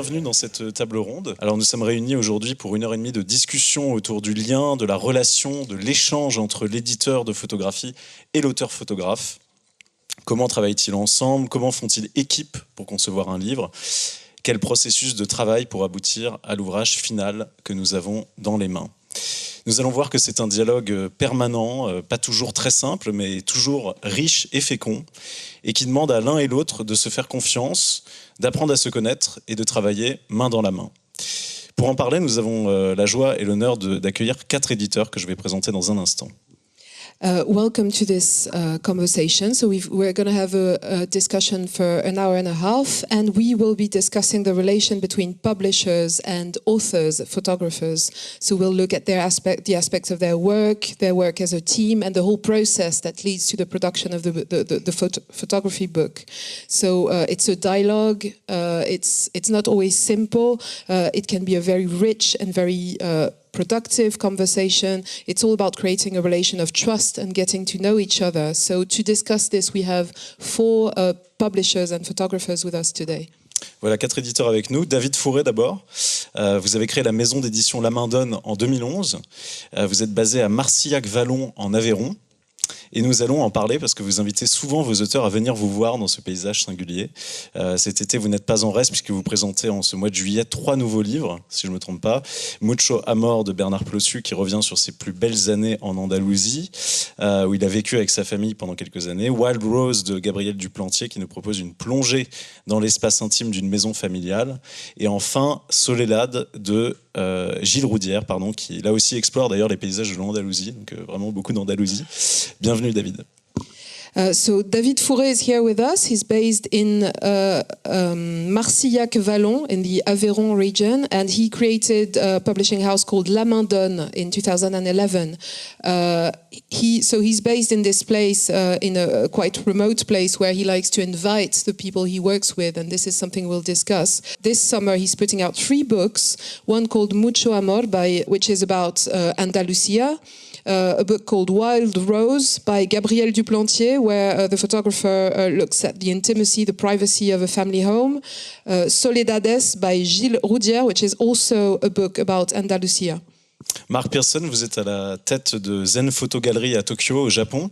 bienvenue dans cette table ronde. Alors nous sommes réunis aujourd'hui pour 1h30 de discussion autour du lien, de la relation, de l'échange entre l'éditeur de photographie et l'auteur photographe. Comment travaillent-ils ensemble? Comment font-ils équipe pour concevoir un livre? Quel processus de travail pour aboutir à l'ouvrage final que nous avons dans les mains? Nous allons voir que c'est un dialogue permanent, pas toujours très simple, mais toujours riche et fécond, et qui demande à l'un et l'autre de se faire confiance, d'apprendre à se connaître et de travailler main dans la main. Pour en parler, nous avons la joie et l'honneur d'accueillir 4 éditeurs que je vais présenter dans un instant. Welcome to this conversation. So we're going to have a discussion for an hour and a half, and we will be discussing the relation between publishers and authors, photographers. So we'll look at the aspects of their work as a team, and the whole process that leads to the production of the photography book. So it's a dialogue. It's not always simple. It can be a very rich and very productive conversation. It's all about creating a relation of trust and getting to know each other. So to discuss this, we have 4 publishers and photographers with us today. Voilà, 4 éditeurs avec nous. David Fourré d'abord. Vous avez créé la maison d'édition La Main Donne en 2011. Vous êtes basé à Marcillac-Vallon en Aveyron. Et nous allons en parler parce que vous invitez souvent vos auteurs à venir vous voir dans ce paysage singulier. Cet été, vous n'êtes pas en reste puisque vous présentez en ce mois de juillet 3 nouveaux livres, si je ne me trompe pas. Mucho Amor de Bernard Plossu qui revient sur ses plus belles années en Andalousie, où il a vécu avec sa famille pendant quelques années. Wild Rose de Gabriel Duplantier qui nous propose une plongée dans l'espace intime d'une maison familiale. Et enfin, Soledad de Gilles Roudière, qui là aussi explore d'ailleurs les paysages de l'Andalousie, donc vraiment beaucoup d'Andalousie. Bienvenue David. So David Fourré is here with us. He's based in Marcillac-Vallon in the Aveyron region, and he created a publishing house called La Main Donne in 2011. He's based in this place, in a quite remote place where he likes to invite the people he works with, and this is something we'll discuss. This summer he's putting out 3 books, one called Mucho Amor, which is about Andalusia, a book called Wild Rose by Gabriel Duplantier, where the photographer looks at the intimacy, the privacy of a family home. Soledades by Gilles Roudière, which is also a book about Andalusia. Marc Pearson, vous êtes à la tête de Zen Photo Gallery à Tokyo, au Japon.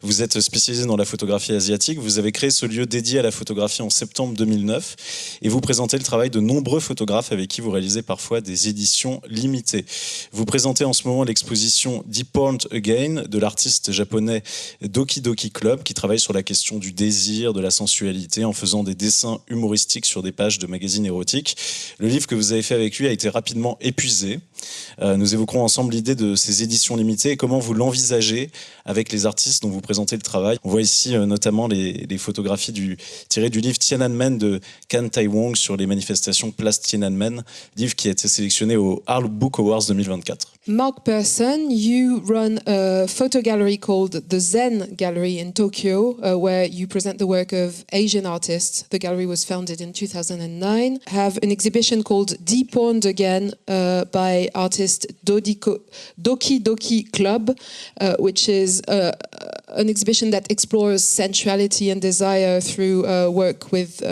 Vous êtes spécialisé dans la photographie asiatique. Vous avez créé ce lieu dédié à la photographie en septembre 2009 et vous présentez le travail de nombreux photographes avec qui vous réalisez parfois des éditions limitées. Vous présentez en ce moment l'exposition Développent Again de l'artiste japonais Doki Doki Club qui travaille sur la question du désir, de la sensualité en faisant des dessins humoristiques sur des pages de magazines érotiques. Le livre que vous avez fait avec lui a été rapidement épuisé. Nous évoquerons ensemble l'idée de ces éditions limitées et comment vous l'envisagez avec les artistes dont vous présentez le travail. On voit ici notamment les photographies tirées du livre Tiananmen de Can Tai-Wong sur les manifestations Place Tiananmen, livre qui a été sélectionné au Arts Book Awards 2024. Mark Persson, you run a photo gallery called the Zen Gallery in Tokyo, where you present the work of Asian artists. The gallery was founded in 2009. Have an exhibition called Développent Again by artist Doki Doki Club, which is an exhibition that explores sensuality and desire through work with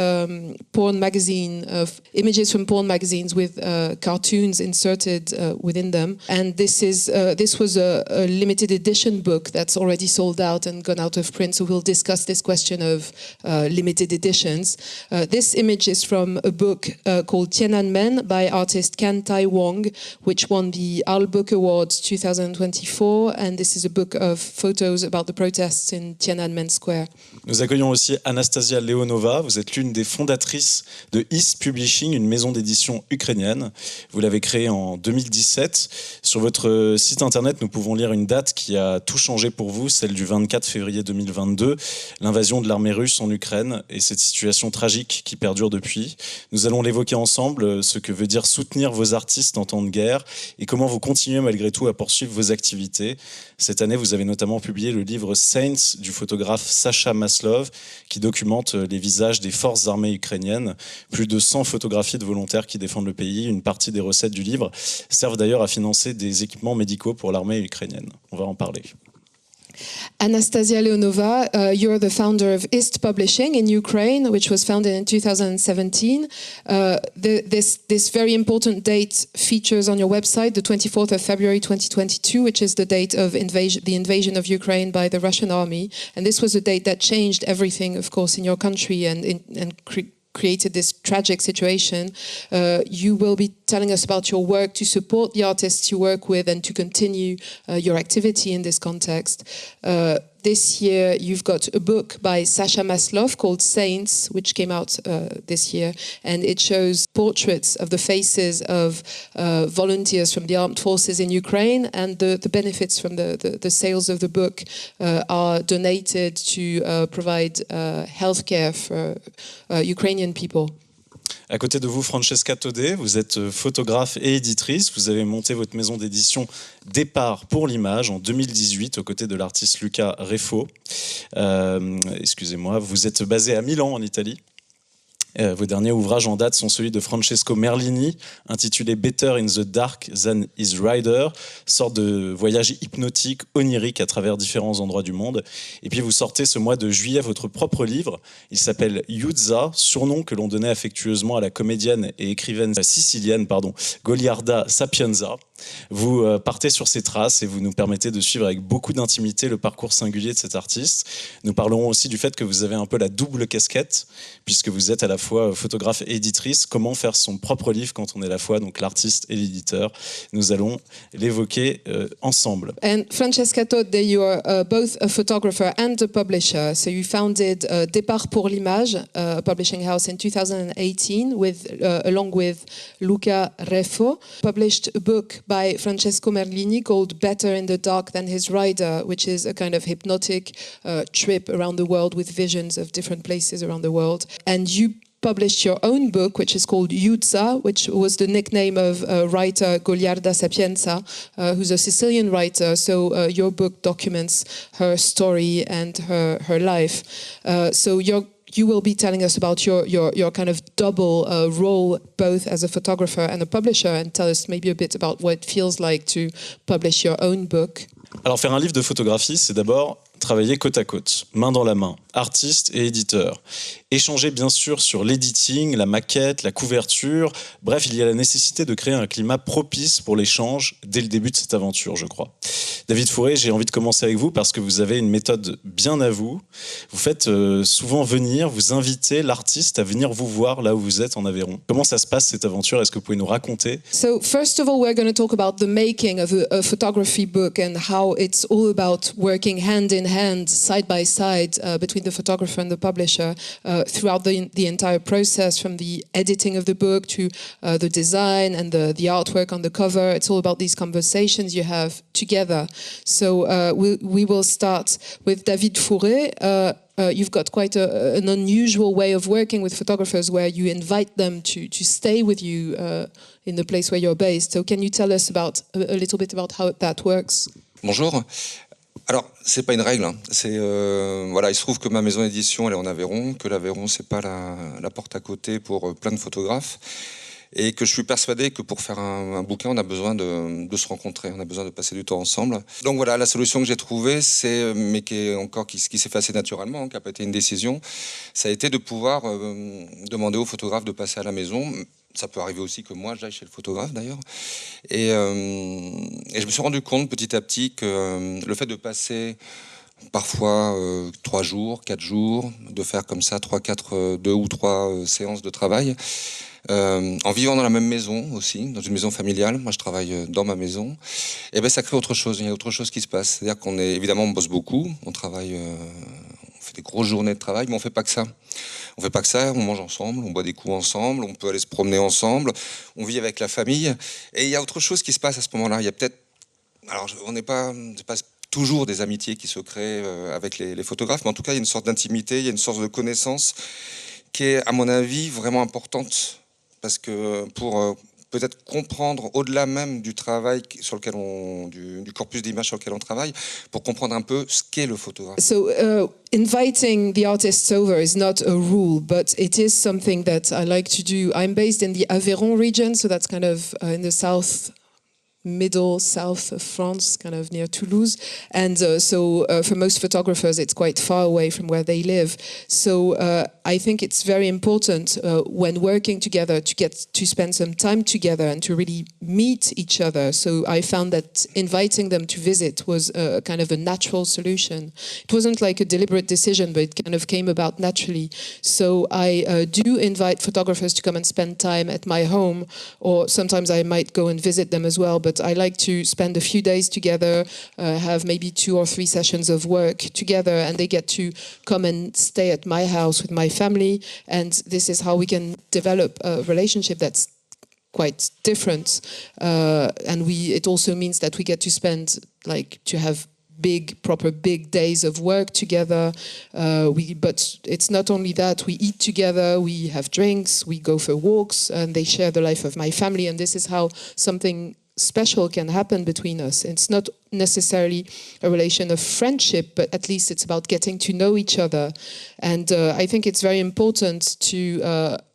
porn magazine, images from porn magazines with cartoons inserted within them. And this was a limited edition book that's already sold out and gone out of print. So we'll discuss this question of limited editions. This image is from a book called Tiananmen by artist Can Tai-Wong, which won the Arts Book Awards 2024. And this is a book of photos about the protests in Tiananmen Square. Nous accueillons aussi Anastasia Leonova. Vous êtes l'une des fondatrices de East Publishing, une maison d'édition ukrainienne. Vous l'avez créée en 2017. Sur votre site internet, nous pouvons lire une date qui a tout changé pour vous, celle du 24 février 2022, l'invasion de l'armée russe en Ukraine et cette situation tragique qui perdure depuis. Nous allons l'évoquer ensemble, ce que veut dire soutenir vos artistes en temps de guerre et comment vous continuez malgré tout à poursuivre vos activités. Cette année, vous avez notamment publié le livre Saints du photographe Sacha Maslov qui documente les visages des forces armées ukrainiennes. Plus de 100 photographies de volontaires qui défendent le pays. Une partie des recettes du livre servent d'ailleurs à financer des équipements médicaux pour l'armée ukrainienne. On va en parler. Anastasia Leonova, you're the founder of Ist Publishing in Ukraine, which was founded in 2017. This very important date features on your website the 24th of February 2022, which is the date of the invasion of Ukraine by the Russian army. And this was a date that changed everything, of course, in your country and created this tragic situation. You will be telling us about your work to support the artists you work with and to continue your activity in this context. This year, you've got a book by Sasha Maslov called Saints, which came out this year, and it shows portraits of the faces of volunteers from the armed forces in Ukraine, and the benefits from the sales of the book are donated to provide healthcare for Ukrainian people. À côté de vous, Francesca Todé, vous êtes photographe et éditrice. Vous avez monté votre maison d'édition Départ pour l'image en 2018 aux côtés de l'artiste Luca Refo. Excusez-moi, vous êtes basé à Milan en Italie. Vos derniers ouvrages en date sont celui de Francesco Merlini, intitulé Better in the Dark Than His Rider, sorte de voyage hypnotique, onirique à travers différents endroits du monde. Et puis vous sortez ce mois de juillet votre propre livre. Il s'appelle Yuzza, surnom que l'on donnait affectueusement à la comédienne et écrivaine sicilienne Goliarda Sapienza. Vous partez sur ses traces et vous nous permettez de suivre avec beaucoup d'intimité le parcours singulier de cet artiste. Nous parlerons aussi du fait que vous avez un peu la double casquette, puisque vous êtes à la fois photographe et éditrice. Comment faire son propre livre quand on est à la fois donc l'artiste et l'éditeur? Nous allons l'évoquer ensemble. And Francesca Todde, you are both a photographer and a publisher. So you founded Départ pour l'image, a publishing house in 2018, along with Luca Refo, published a book by Francesco Merlini called Better in the Dark Than His Rider, which is a kind of hypnotic trip around the world with visions of different places around the world. And you published your own book, which is called Yuzza, which was the nickname of writer Goliarda Sapienza, who's a Sicilian writer. So your book documents her story and her life. You will be telling us about your kind of double role, both as a photographer and a publisher, and tell us maybe a bit about what it feels like to publish your own book. Alors faire un livre de photographie, c'est d'abord travailler côte à côte, main dans la main, artiste et éditeur. Échanger bien sûr sur l'editing, la maquette, la couverture. Bref, il y a la nécessité de créer un climat propice pour l'échange dès le début de cette aventure, je crois. David Fourré, j'ai envie de commencer avec vous parce que vous avez une méthode bien à vous. Vous faites souvent vous invitez l'artiste à venir vous voir là où vous êtes en Aveyron. Comment ça se passe cette aventure? Est-ce que vous pouvez nous raconter? So first of all, we're going to talk about the making of a photography book and how it's all about working hand in hand, side by side, between the photographer and the publisher throughout the entire process, from the editing of the book to the design and the artwork on the cover. It's all about these conversations you have together. So we will start with David Fourré. You've got quite an unusual way of working with photographers where you invite them to stay with you in the place where you're based. So can you tell us a little bit about how that works? Bonjour. Alors, c'est pas une règle. Hein. Il se trouve que ma maison d'édition, elle est en Aveyron, que l'Aveyron, c'est pas la porte à côté pour plein de photographes, et que je suis persuadé que pour faire un bouquin, on a besoin de se rencontrer, on a besoin de passer du temps ensemble. Donc voilà, la solution que j'ai trouvée, mais qui s'est fait assez naturellement, qui n'a pas été une décision, ça a été de pouvoir demander aux photographes de passer à la maison. Ça peut arriver aussi que moi, j'aille chez le photographe d'ailleurs. Et je me suis rendu compte petit à petit que le fait de passer parfois 3 jours, 4 jours, de faire comme ça 2 ou 3 séances de travail, en vivant dans la même maison aussi, dans une maison familiale. Moi, je travaille dans ma maison. Et ben, ça crée autre chose. Il y a autre chose qui se passe. C'est-à-dire on bosse beaucoup, on travaille, on fait des grosses journées de travail, mais on fait pas que ça. On fait pas que ça, on mange ensemble, on boit des coups ensemble, on peut aller se promener ensemble, on vit avec la famille. Et il y a autre chose qui se passe à ce moment-là. Il y a peut-être, alors c'est pas toujours des amitiés qui se créent avec les photographes, mais en tout cas, il y a une sorte d'intimité, il y a une sorte de connaissance qui est, à mon avis, vraiment importante. Parce que pour peut-être comprendre au-delà même du travail du corpus d'images sur lequel on travaille, pour comprendre un peu ce qu'est le photographe. So inviting the artists over is not a rule, but it is something that I like to do. I'm based in the Aveyron region, so that's kind of in the middle south of France, kind of near Toulouse, and so for most photographers it's quite far away from where they live. So I think it's very important when working together to get to spend some time together and to really meet each other. So I found that inviting them to visit was kind of a natural solution. It wasn't like a deliberate decision, but it kind of came about naturally. So I do invite photographers to come and spend time at my home, or sometimes I might go and visit them as well, but I like to spend a few days together, have maybe 2 or 3 sessions of work together, and they get to come and stay at my house with my family, and this is how we can develop a relationship that's quite different. And it also means that we get to spend, like, to have proper big days of work together. But it's not only that, we eat together, we have drinks, we go for walks, and they share the life of my family, and this is how something special can happen between us. It's not necessarily a relation of friendship, but at least it's about getting to know each other. And I think it's very important to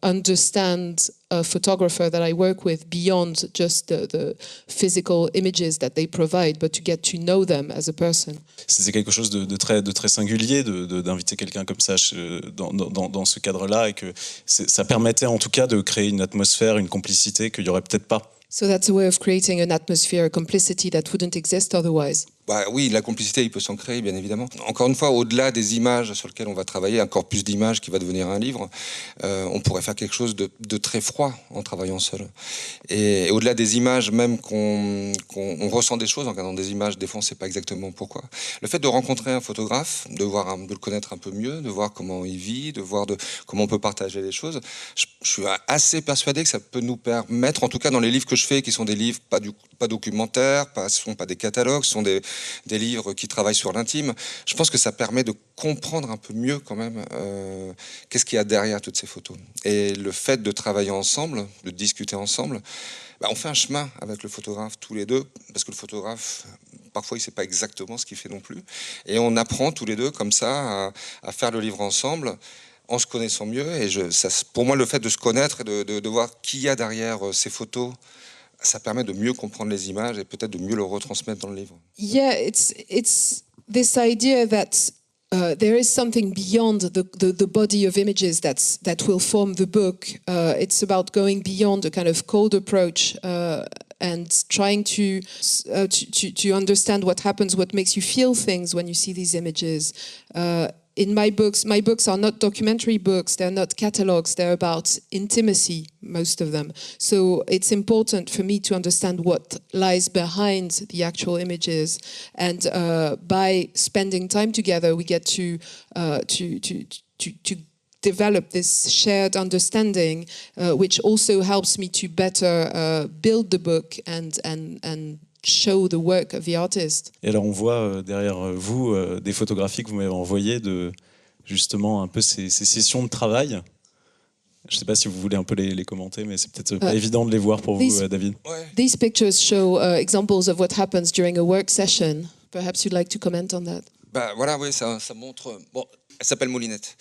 understand a photographer that I work with beyond just the physical images that they provide, but to get to know them as a person. C'est quelque chose de très singulier d'inviter quelqu'un comme ça dans ce cadre-là, et que ça permettait en tout cas de créer une atmosphère, une complicité qu'il n'y aurait peut-être pas. So that's a way of creating an atmosphere, a complicity that wouldn't exist otherwise. Bah oui, la complicité, il peut s'en créer, bien évidemment. Encore une fois, au-delà des images sur lesquelles on va travailler, un corpus d'images qui va devenir un livre, on pourrait faire quelque chose de très froid en travaillant seul. Et au-delà des images, même qu'on ressent des choses en regardant des images, des fois on ne sait pas exactement pourquoi. Le fait de rencontrer un photographe, de le connaître un peu mieux, de voir comment il vit, de voir comment on peut partager les choses, je suis assez persuadé que ça peut nous permettre, en tout cas dans les livres que je fais, qui sont des livres pas documentaires, ce ne sont pas des catalogues, ce sont des livres qui travaillent sur l'intime. Je pense que ça permet de comprendre un peu mieux quand même qu'est-ce qu'il y a derrière toutes ces photos. Et le fait de travailler ensemble, de discuter ensemble, on fait un chemin avec le photographe tous les deux, parce que le photographe, parfois il ne sait pas exactement ce qu'il fait non plus. Et on apprend tous les deux comme ça à faire le livre ensemble, en se connaissant mieux. Et pour moi, le fait de se connaître et de voir qui y a derrière ces photos, ça permet de mieux comprendre les images et peut-être de mieux le retransmettre dans le livre. Yeah, it's this idea that there is something beyond the body of images that will form the book. It's about going beyond a kind of cold approach and trying to understand what happens, what makes you feel things when you see these images. In my books are not documentary books, they're not catalogues, they're about intimacy, most of them. So it's important for me to understand what lies behind the actual images. And by spending time together, we get to develop this shared understanding, which also helps me to better build the book and show the work of the artist. Et alors on voit derrière vous des photographies que vous m'avez envoyées de justement un peu ces sessions de travail. Je ne sais pas si vous voulez un peu les commenter, mais c'est peut-être pas évident de les voir pour vous, David. Ouais. These pictures show examples of what happens during a work session. Perhaps you'd like to comment on that. Voilà, oui, ça montre. Bon, elle s'appelle Moulinette.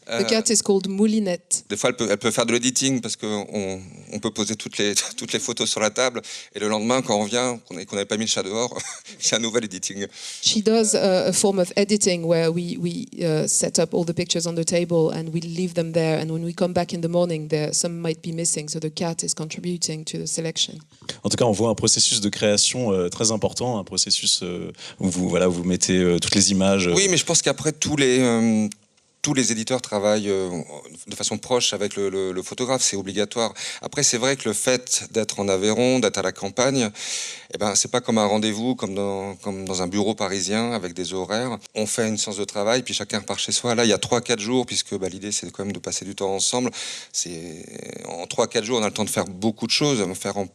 The cat is called Moulinette. Des fois, elle peut faire de l'editing parce qu'on peut poser toutes les photos sur la table et le lendemain, quand on vient, qu'on n'avait pas mis le chat dehors, il y a un nouvel editing. She does a form of editing where we set up all the pictures on the table and we leave them there. And when we come back in the morning, some might be missing. So the cat is contributing to the selection. En tout cas, on voit un processus de création très important, un processus où vous mettez toutes les images. Oui, mais je pense qu'après tous les éditeurs travaillent de façon proche avec le photographe, c'est obligatoire. Après, c'est vrai que le fait d'être en Aveyron, d'être à la campagne, c'est pas comme un rendez-vous, comme dans un bureau parisien avec des horaires. On fait une séance de travail, puis chacun repart chez soi. Là, il y a 3-4 jours, puisque l'idée, c'est quand même de passer du temps ensemble. En 3-4 jours, on a le temps de faire beaucoup de choses. Faire en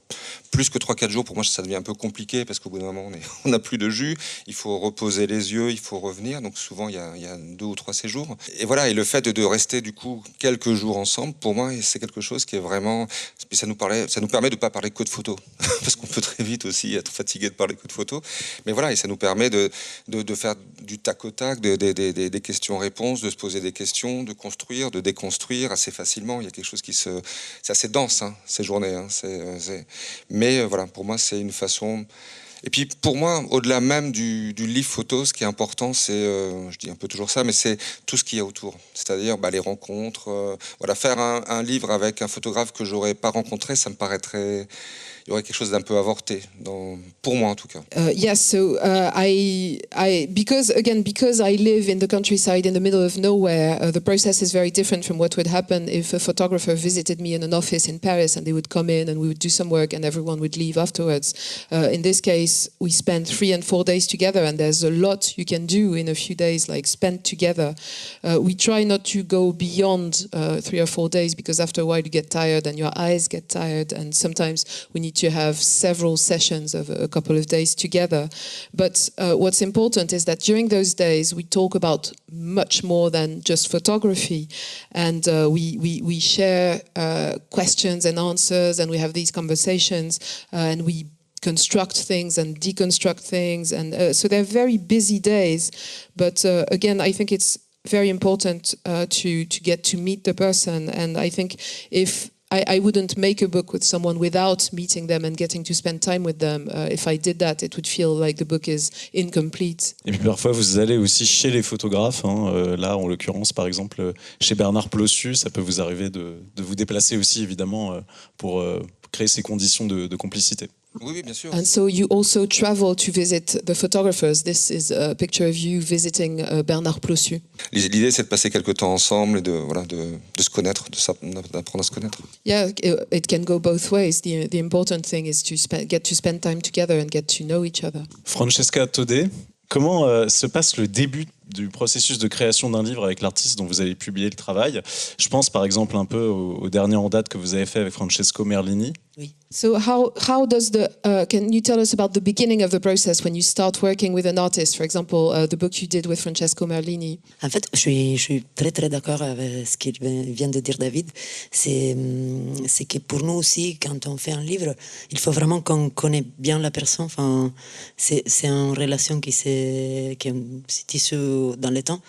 plus que 3-4 jours, pour moi, ça devient un peu compliqué, parce qu'au bout d'un moment, on n'a plus de jus. Il faut reposer les yeux, il faut revenir. Donc souvent, il y a 2 ou 3 séjours. Et voilà, et le fait de rester du coup quelques jours ensemble, pour moi, c'est quelque chose qui est vraiment... Ça nous permet de ne pas parler que de photos, parce qu'on peut très vite vite aussi, être fatigué de parler que de photos. Mais voilà, et ça nous permet de faire du tac au tac, des questions-réponses, de se poser des questions, de construire, de déconstruire assez facilement. Il y a quelque chose c'est assez dense, hein, ces journées. Hein, mais voilà, pour moi, c'est une façon... Et puis pour moi, au-delà même du livre photo, ce qui est important, c'est, je dis un peu toujours ça, mais c'est tout ce qu'il y a autour. C'est-à-dire les rencontres. Voilà, faire un livre avec un photographe que j'aurais pas rencontré, ça me paraîtrait... Il y aurait quelque chose d'un peu avorté, pour moi en tout cas. Yes, so because I live in the countryside in the middle of nowhere, the process is very different from what would happen if a photographer visited me in an office in Paris and they would come in and we would do some work and everyone would leave afterwards. In this case, we spend 3 and 4 days together and there's a lot you can do in a few days, like spent together. We try not to go beyond 3 or 4 days because after a while you get tired and your eyes get tired and sometimes we need to have several sessions of a couple of days together. But what's important is that during those days we talk about much more than just photography, and we share questions and answers, and we have these conversations, and we construct things and deconstruct things, and so they're very busy days. But again, I think it's very important to get to meet the person, and I think if I wouldn't make a book with someone without meeting them and getting to spend time with them. If I did that, it would feel like the book is incomplete. Et puis parfois, vous allez aussi chez les photographes. Là, en l'occurrence, par exemple, chez Bernard Plossu, ça peut vous arriver de vous déplacer aussi, évidemment, pour créer ces conditions de complicité. Oui, bien sûr. And so you also travel to visit the photographers. This is a picture of you visiting Bernard Plossu. L'idée, c'est de passer quelques temps ensemble et de se connaître, d'apprendre à se connaître. Yeah, it can go both ways. The important thing is to get to spend time together and get to know each other. Francesca Todé, comment se passe le début du processus de création d'un livre avec l'artiste dont vous avez publié le travail? Je pense par exemple un peu au dernier en date que vous avez fait avec Francesco Merlini. Oui. So how does can you tell us about the beginning of the process when you start working with an artist? For example, the book you did with Francesco Merlini. En fait, je suis très très d'accord avec ce qu'il vient de dire David. C'est que pour nous aussi, quand on fait un livre, il faut vraiment qu'on connaisse bien la personne. Enfin, c'est une relation qui s'est tissue dans le temps.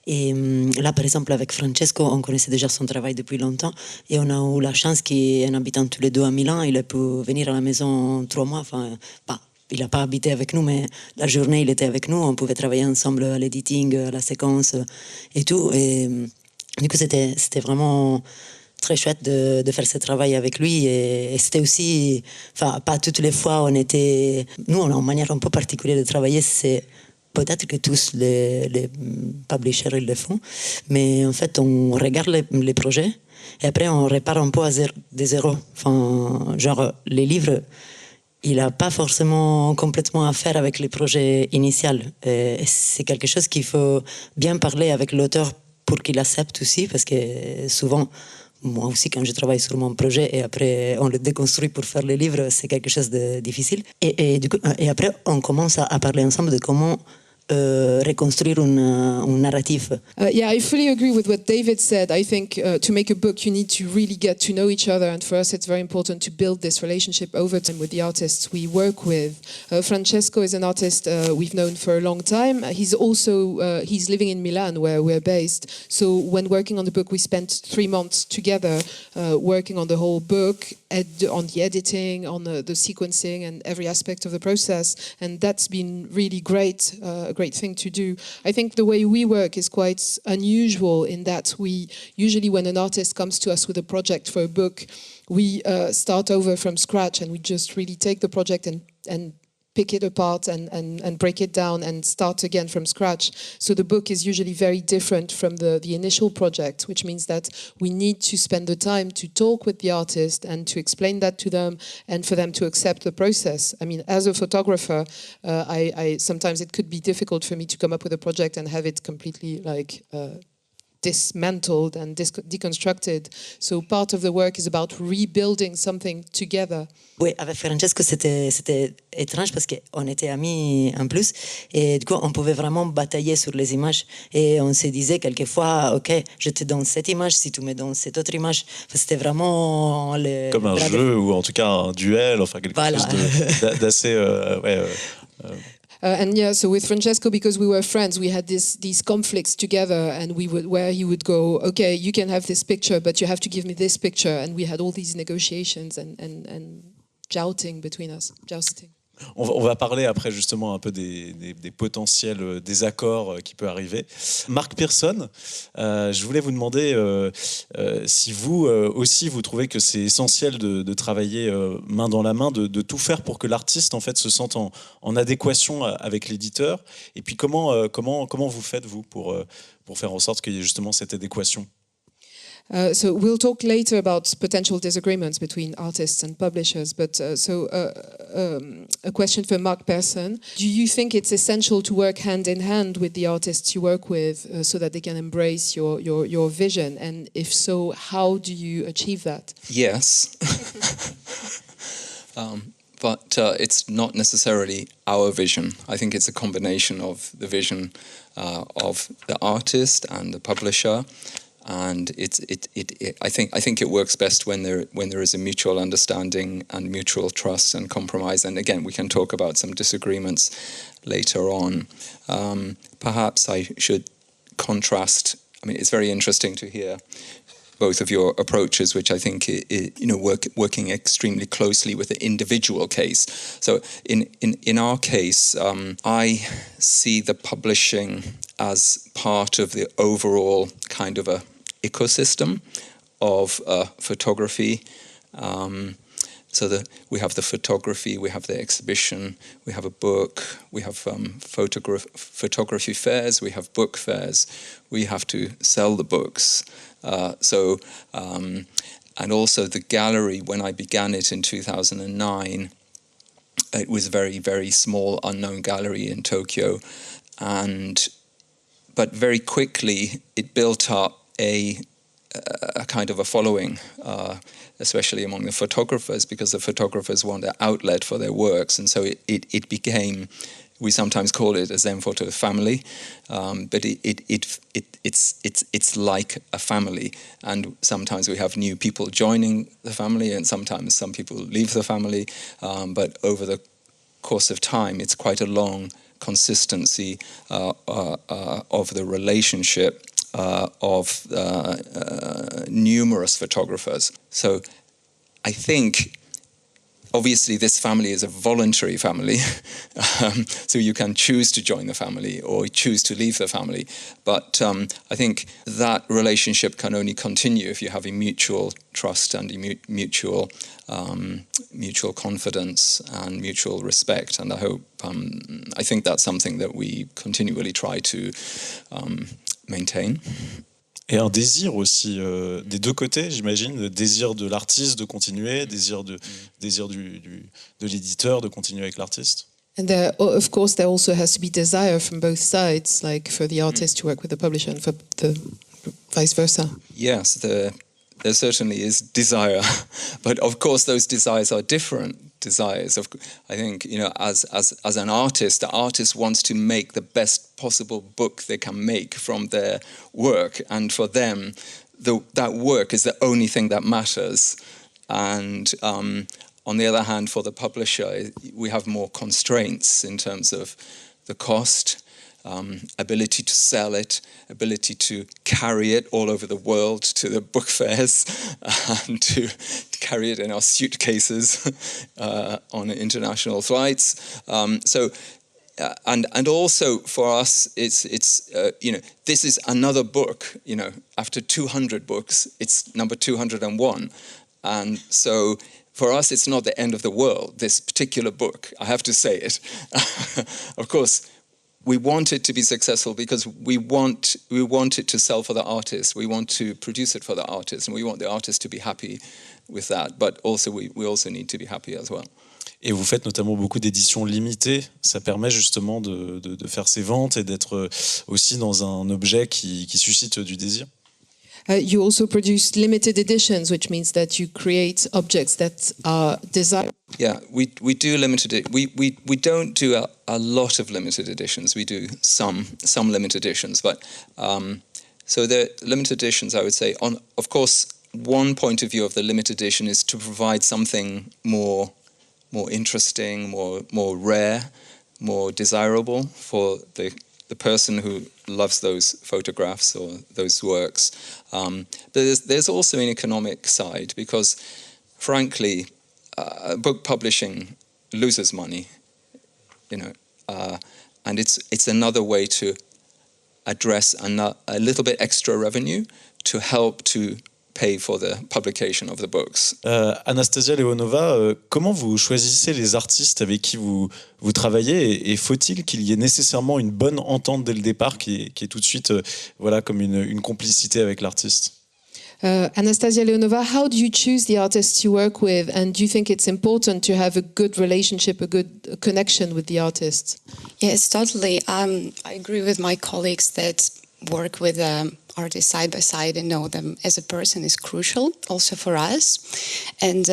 Et là, par exemple, avec Francesco, on connaissait déjà son travail depuis longtemps et on a eu la chance qu'en habitant tous les deux à Milan, il a pu venir à la maison 3 mois. Enfin, il n'a pas habité avec nous, mais la journée, il était avec nous. On pouvait travailler ensemble à l'editing, à la séquence et tout. Et du coup, c'était vraiment très chouette de faire ce travail avec lui. Et c'était aussi... Enfin, pas toutes les fois, on était... Nous, on a une manière un peu particulière de travailler, c'est... Peut-être que tous les publishers ils le font, mais en fait on regarde les projets et après on répare un peu de zéro. Enfin, genre les livres, il n'a pas forcément complètement à faire avec les projets initiaux. Et c'est quelque chose qu'il faut bien parler avec l'auteur pour qu'il accepte aussi, parce que souvent, moi aussi, quand je travaille sur mon projet et après on le déconstruit pour faire le livre, c'est quelque chose de difficile. Et du coup, et après, on commence à parler ensemble de comment reconstruire une narrative. Yeah, I fully agree with what David said. I think to make a book, you need to really get to know each other. And for us, it's very important to build this relationship over time with the artists we work with. Francesco is an artist we've known for a long time. He's also, he's living in Milan, where we're based. So when working on the book, we spent 3 months together working on the whole book, on the editing, on the sequencing and every aspect of the process. And that's been really great. Great thing to do. I think the way we work is quite unusual in that we usually, when an artist comes to us with a project for a book, we start over from scratch and we just really take the project and pick it apart and break it down and start again from scratch. So the book is usually very different from the initial project, which means that we need to spend the time to talk with the artist and to explain that to them and for them to accept the process. I mean, as a photographer, I sometimes it could be difficult for me to come up with a project and have it completely dismantled and deconstructed. So part of the work is about rebuilding something together. Oui, avec Francesco, c'était étrange parce qu'on était amis en plus. Et du coup, on pouvait vraiment batailler sur les images. Et on se disait quelquefois, OK, je te donne cette image si tu me donnes cette autre image. Enfin, c'était vraiment... Comme un jeu ou en tout cas un duel, enfin quelque Voilà. chose d'assez... And yeah, so with Francesco, because we were friends, we had these conflicts together, and where he would go, okay, you can have this picture, but you have to give me this picture, and we had all these negotiations and jousting between us, jousting. On va parler après justement un peu des potentiels désaccords qui peuvent arriver. Marc Pearson, je voulais vous demander si vous aussi vous trouvez que c'est essentiel de travailler main dans la main, de tout faire pour que l'artiste en fait se sente en adéquation avec l'éditeur. Et puis comment vous faites vous pour faire en sorte qu'il y ait justement cette adéquation? So we'll talk later about potential disagreements between artists and publishers, but a question for Mark Persson. Do you think it's essential to work hand in hand with the artists you work with so that they can embrace your vision? And if so, how do you achieve that? Yes. But it's not necessarily our vision. I think it's a combination of the vision of the artist and the publisher. And I think it works best when there is a mutual understanding and mutual trust and compromise. And again, we can talk about some disagreements later on. Perhaps I should contrast. I mean, it's very interesting to hear both of your approaches, which I think working extremely closely with the individual case. So in our case, I see the publishing as part of the overall kind of a ecosystem of photography. So we have the photography, we have the exhibition, we have a book, we have photography fairs, we have book fairs, we have to sell the books. And also the gallery, when I began it in 2009, it was a very, very small, unknown gallery in Tokyo. But very quickly, it built up a kind of a following, especially among the photographers, because the photographers want an outlet for their works. And so it became, we sometimes call it a Zen photo family, but it's like a family. And sometimes we have new people joining the family, and sometimes some people leave the family. But over the course of time, it's quite a long consistency of the relationship of numerous photographers. So I think obviously this family is a voluntary family, so you can choose to join the family or choose to leave the family. But I think that relationship can only continue if you have a mutual trust and a mutual confidence and mutual respect. And I think that's something that we continually try to maintain. Et un désir aussi des deux côtés, j'imagine, le désir de l'artiste de continuer, désir de l'éditeur de continuer avec l'artiste. And of course, there also has to be desire from both sides, like for the artist to work with the publisher and for the vice versa. Yes, there certainly is desire, but of course those desires are different desires. I think, as an artist, the artist wants to make the best possible book they can make from their work, and for them, that work is the only thing that matters. And on the other hand, for the publisher, we have more constraints in terms of the cost, ability to sell it, ability to carry it all over the world to the book fairs, and to carry it in our suitcases on international flights. And also for us, it's this is another book. After 200 books, it's number 201, and so for us, it's not the end of the world. This particular book, I have to say it. Of course, we want it to be successful because we want it to sell for the artist. We want to produce it for the artist, and we want the artist to be happy with that. But also, we also need to be happy as well. Et vous faites notamment beaucoup d'éditions limitées. Ça permet justement de faire ces ventes et d'être aussi dans un objet qui suscite du désir. You also produce limited editions, which means that you create objects that are desirable. Yeah, we do limited. We don't do a lot of limited editions. We do some limited editions, but so the limited editions, I would say, of course, one point of view of the limited edition is to provide something more interesting, more rare, more desirable for the person who loves those photographs or those works. There's also an economic side because, frankly, book publishing loses money, and it's another way to address a little bit extra revenue to help to pay for the publication of the books. Anastasia Leonova, comment vous choisissez les artistes avec qui vous travaillez et faut-il qu'il y ait nécessairement une bonne entente dès le départ qui est tout de suite comme une complicité avec l'artiste? Anastasia Leonova, how do you choose the artists you work with, and do you think it's important to have a good relationship, a good connection with the artist? Yes, totally. I agree with my colleagues that work with artists side by side and know them as a person is crucial also for us. And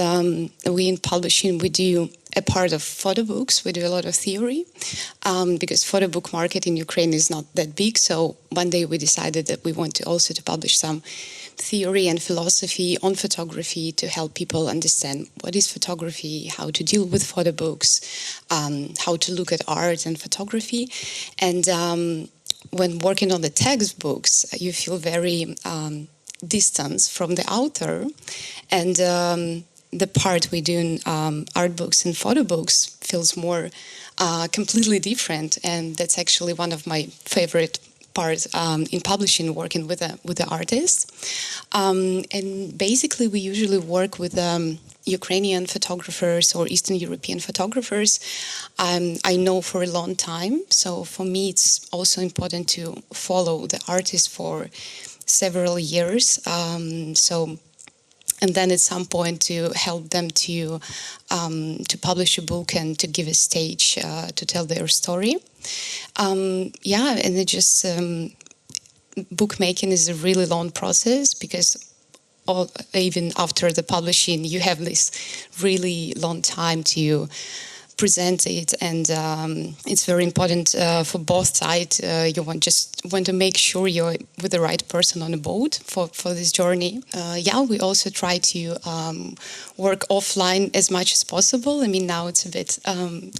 we in publishing, we do a part of PhotoBooks. We do a lot of theory because PhotoBook market in Ukraine is not that big. So one day we decided that we want to also to publish some theory and philosophy on photography to help people understand what is photography, how to deal with PhotoBooks, how to look at art and photography. And when working on the textbooks, you feel very distant from the author, and the part we do in art books and photo books feels more completely different, and that's actually one of my favorite parts in publishing, working with the artist. And basically, we usually work with Ukrainian photographers or Eastern European photographers. I know for a long time, so for me it's also important to follow the artist for several years. And then at some point to help them to publish a book and to give a stage to tell their story. And it just bookmaking is a really long process because even after the publishing, you have this really long time to present it, and it's very important for both sides. You want to make sure you're with the right person on the boat for this journey. We also try to work offline as much as possible. I mean, now it's a bit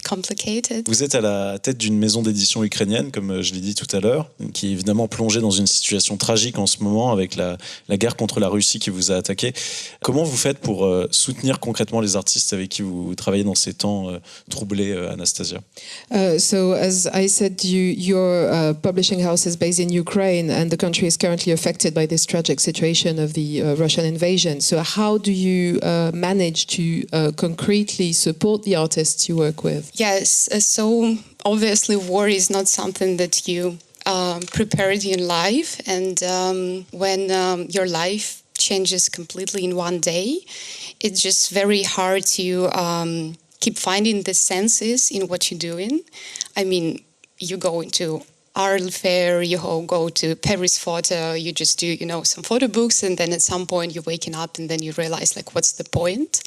complicated. Vous êtes à la tête d'une maison d'édition ukrainienne, comme je l'ai dit tout à l'heure, qui est évidemment plongée dans une situation tragique en ce moment avec la guerre contre la Russie qui vous a attaqué. Comment vous faites pour soutenir concrètement les artistes avec qui vous travaillez dans ces temps troublé, Anastasia? So, as I said, your publishing house is based in Ukraine, and the country is currently affected by this tragic situation of the Russian invasion. So, how do you manage to concretely support the artists you work with? Yes, so obviously war is not something that you prepared in life, and when your life changes completely in one day, it's just very hard to keep finding the senses in what you're doing. I mean, you go into art fair, you go to Paris photo, you just do, some photo books, and then at some point you're waking up and then you realize, what's the point?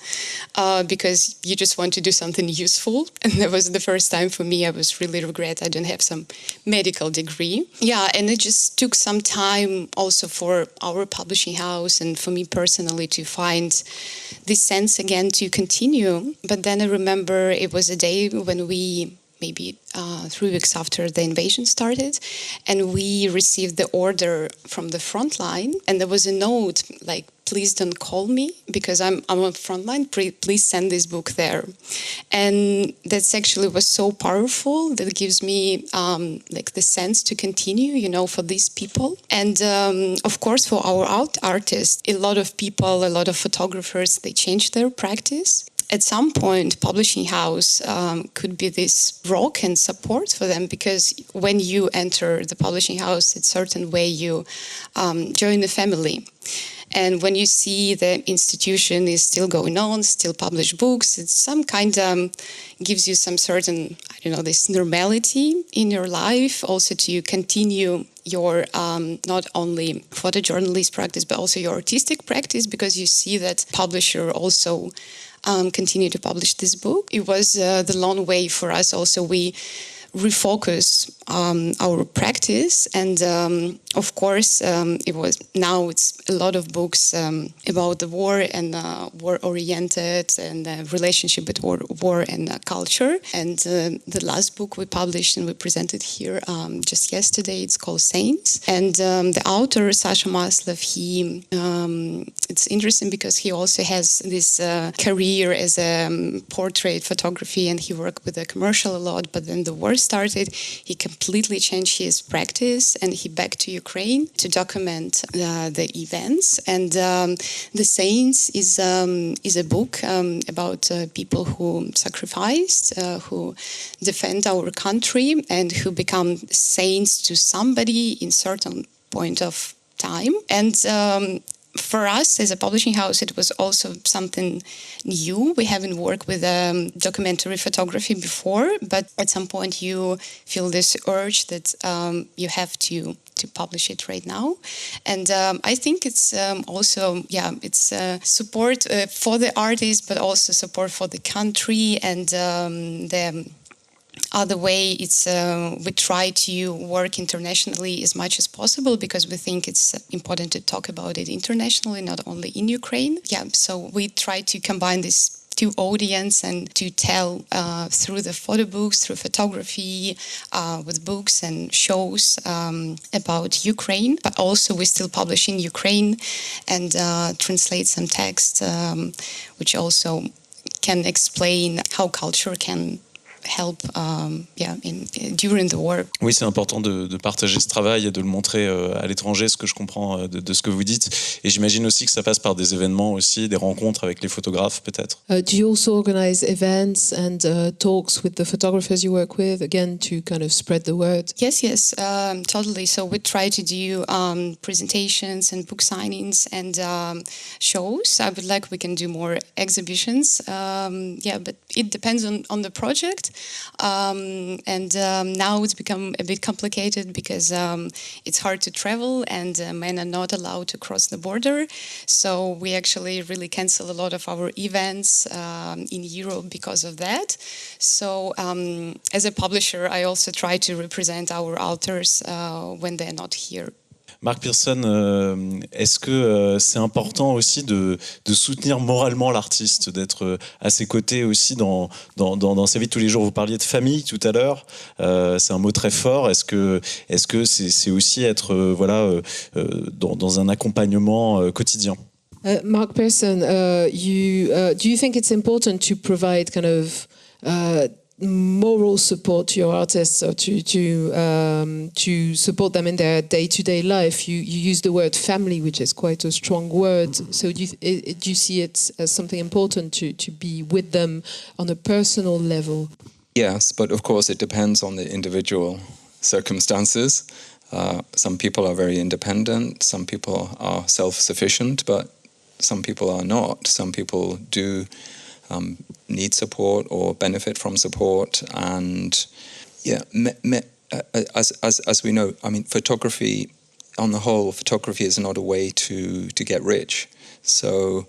Because you just want to do something useful. And that was the first time for me. I was really regret I didn't have some medical degree. Yeah, and it just took some time also for our publishing house and for me personally to find this sense again to continue. But then I remember it was a day when maybe 3 weeks after the invasion started, and we received the order from the front line, and there was a note please don't call me because I'm on front line, please send this book there. And that's actually was so powerful that it gives me the sense to continue, for these people. And of course for our artists, a lot of people, a lot of photographers, they changed their practice. At some point, publishing house could be this rock and support for them, because when you enter the publishing house, it's a certain way you join the family. And when you see the institution is still going on, still publish books, it's some kind of gives you some certain, I don't know, this normality in your life, also to continue your not only photojournalist practice, but also your artistic practice, because you see that publisher also continue to publish this book. It was the long way for us also. We refocus our practice, and of course it's a lot of books about the war and war-oriented and relationship between war and culture. And the last book we published and we presented here just yesterday, it's called Saints. And the author, Sasha Maslov, he it's interesting because he also has this career as a portrait photography, and he worked with the commercial a lot, but then the war started, he completely changed his practice and he back to Ukraine to document the events. And The Saints is a book about people who sacrificed, who defend our country, and who become saints to somebody in certain point of time. And for us as a publishing house, it was also something new. We haven't worked with documentary photography before, but at some point you feel this urge that you have to publish it right now. And I think it's also, it's support for the artist, but also support for the country. And the other way, it's we try to work internationally as much as possible, because we think it's important to talk about it internationally, not only in Ukraine. So we try to combine these two audience and to tell through the photo books, through photography, with books and shows about Ukraine. But also we still publish in Ukraine and translate some text, which also can explain how culture can help during the war. Oui, c'est important de partager ce travail et de le montrer à l'étranger, ce que je comprends de ce que vous dites. Et j'imagine aussi que ça passe par des événements aussi, des rencontres avec les photographes peut-être. Do you also organize events and talks with the photographers you work with, again, to kind of spread the word? Yes, totally. So we try to do presentations and book signings and shows. I would like we can do more exhibitions. But it depends on the project. Now it's become a bit complicated because it's hard to travel and men are not allowed to cross the border. So we actually really cancel a lot of our events in Europe because of that. So as a publisher, I also try to represent our authors when they're not here. Marc Pearson, est-ce que c'est important aussi de soutenir moralement l'artiste, d'être à ses côtés aussi dans sa vie de tous les jours? Vous parliez de famille tout à l'heure, c'est un mot très fort. Est-ce que c'est aussi être dans un accompagnement quotidien? Mark Pearson, do you think it's important to provide kind of moral support to your artists, or to support them in their day-to-day life? You use the word family, which is quite a strong word. So do you see it as something important to be with them on a personal level? Yes, but of course it depends on the individual circumstances. Some people are very independent, some people are self-sufficient, but some people are not. Some people do need support or benefit from support, and as we know, I mean, photography on the whole, photography is not a way to get rich. So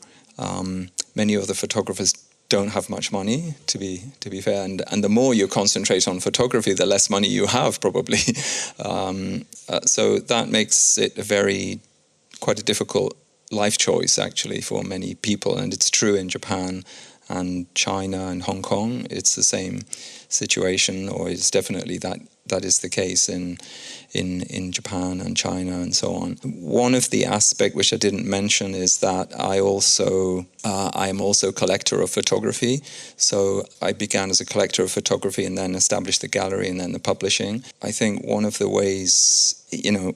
many of the photographers don't have much money, to be fair, and the more you concentrate on photography, the less money you have probably. So that makes it quite a difficult life choice actually for many people, and it's true in Japan and China and Hong Kong. It's the same situation, or it's definitely that is the case in Japan and China and so on. One of the aspects which I didn't mention is that I am also a collector of photography. So I began as a collector of photography and then established the gallery and then the publishing. I think one of the ways,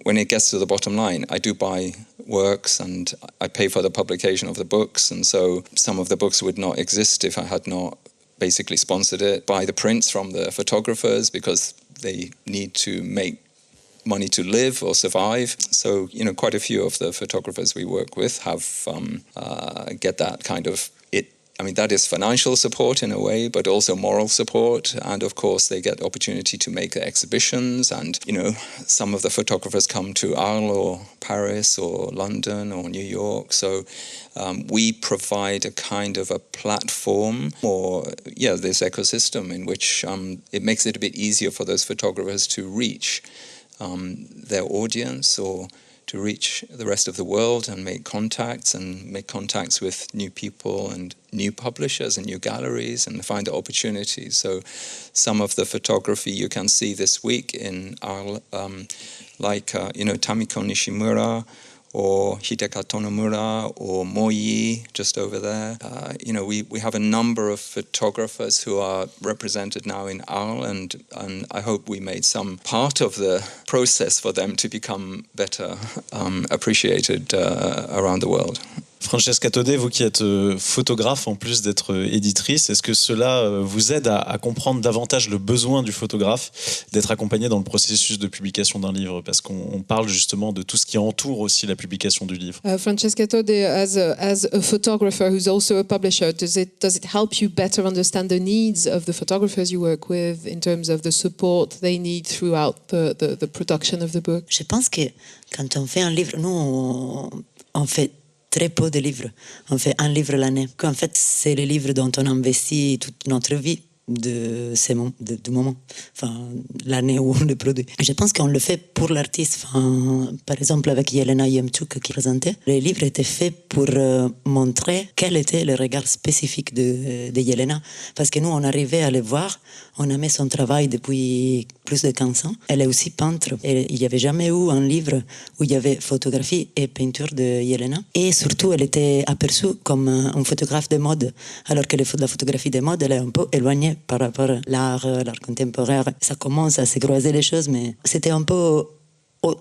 when it gets to the bottom line, I do buy works and I pay for the publication of the books, and so some of the books would not exist if I had not basically sponsored it. Buy the prints from the photographers because they need to make money to live or survive. So, quite a few of the photographers we work with have get that kind of that is financial support in a way, but also moral support. And of course, they get opportunity to make exhibitions. And, some of the photographers come to Arles or Paris or London or New York. So we provide a kind of a platform or, this ecosystem in which it makes it a bit easier for those photographers to reach their audience or to reach the rest of the world and make contacts with new people and new publishers and new galleries and find opportunities. So some of the photography you can see this week in Arles, like Tamiko Nishimura or Hideka Tonomura or Moyi, just over there. We have a number of photographers who are represented now in Arles, and I hope we made some part of the process for them to become better appreciated around the world. Francesca Taudet, vous qui êtes photographe en plus d'être éditrice, est-ce que cela vous aide à comprendre davantage le besoin du photographe d'être accompagné dans le processus de publication d'un livre? Parce qu'on parle justement de tout ce qui entoure aussi la publication du livre. Francesca Taudet, as a photographer who's also a publisher, does it help you better understand the needs of the photographers you work with in terms of the support they need throughout the production of the book? Je pense que quand on fait un livre, nous, on fait très peu de livres. On fait un livre l'année. En fait, c'est le livre dont on investit toute notre vie du moment, l'année où on le produit. Je pense qu'on le fait pour l'artiste. Par exemple, avec Yelena Yemchuk qui présentait, le livre était fait pour montrer quel était le regard spécifique de Yelena. Parce que nous, on arrivait à le voir, on aimait son travail depuis plus de 15 ans. Elle est aussi peintre. Et il n'y avait jamais eu un livre où il y avait photographie et peinture de Yelena. Et surtout, elle était aperçue comme un photographe de mode, alors que la photographie de mode, elle est un peu éloignée par rapport à l'art contemporain. Ça commence à se croiser les choses, mais c'était un peu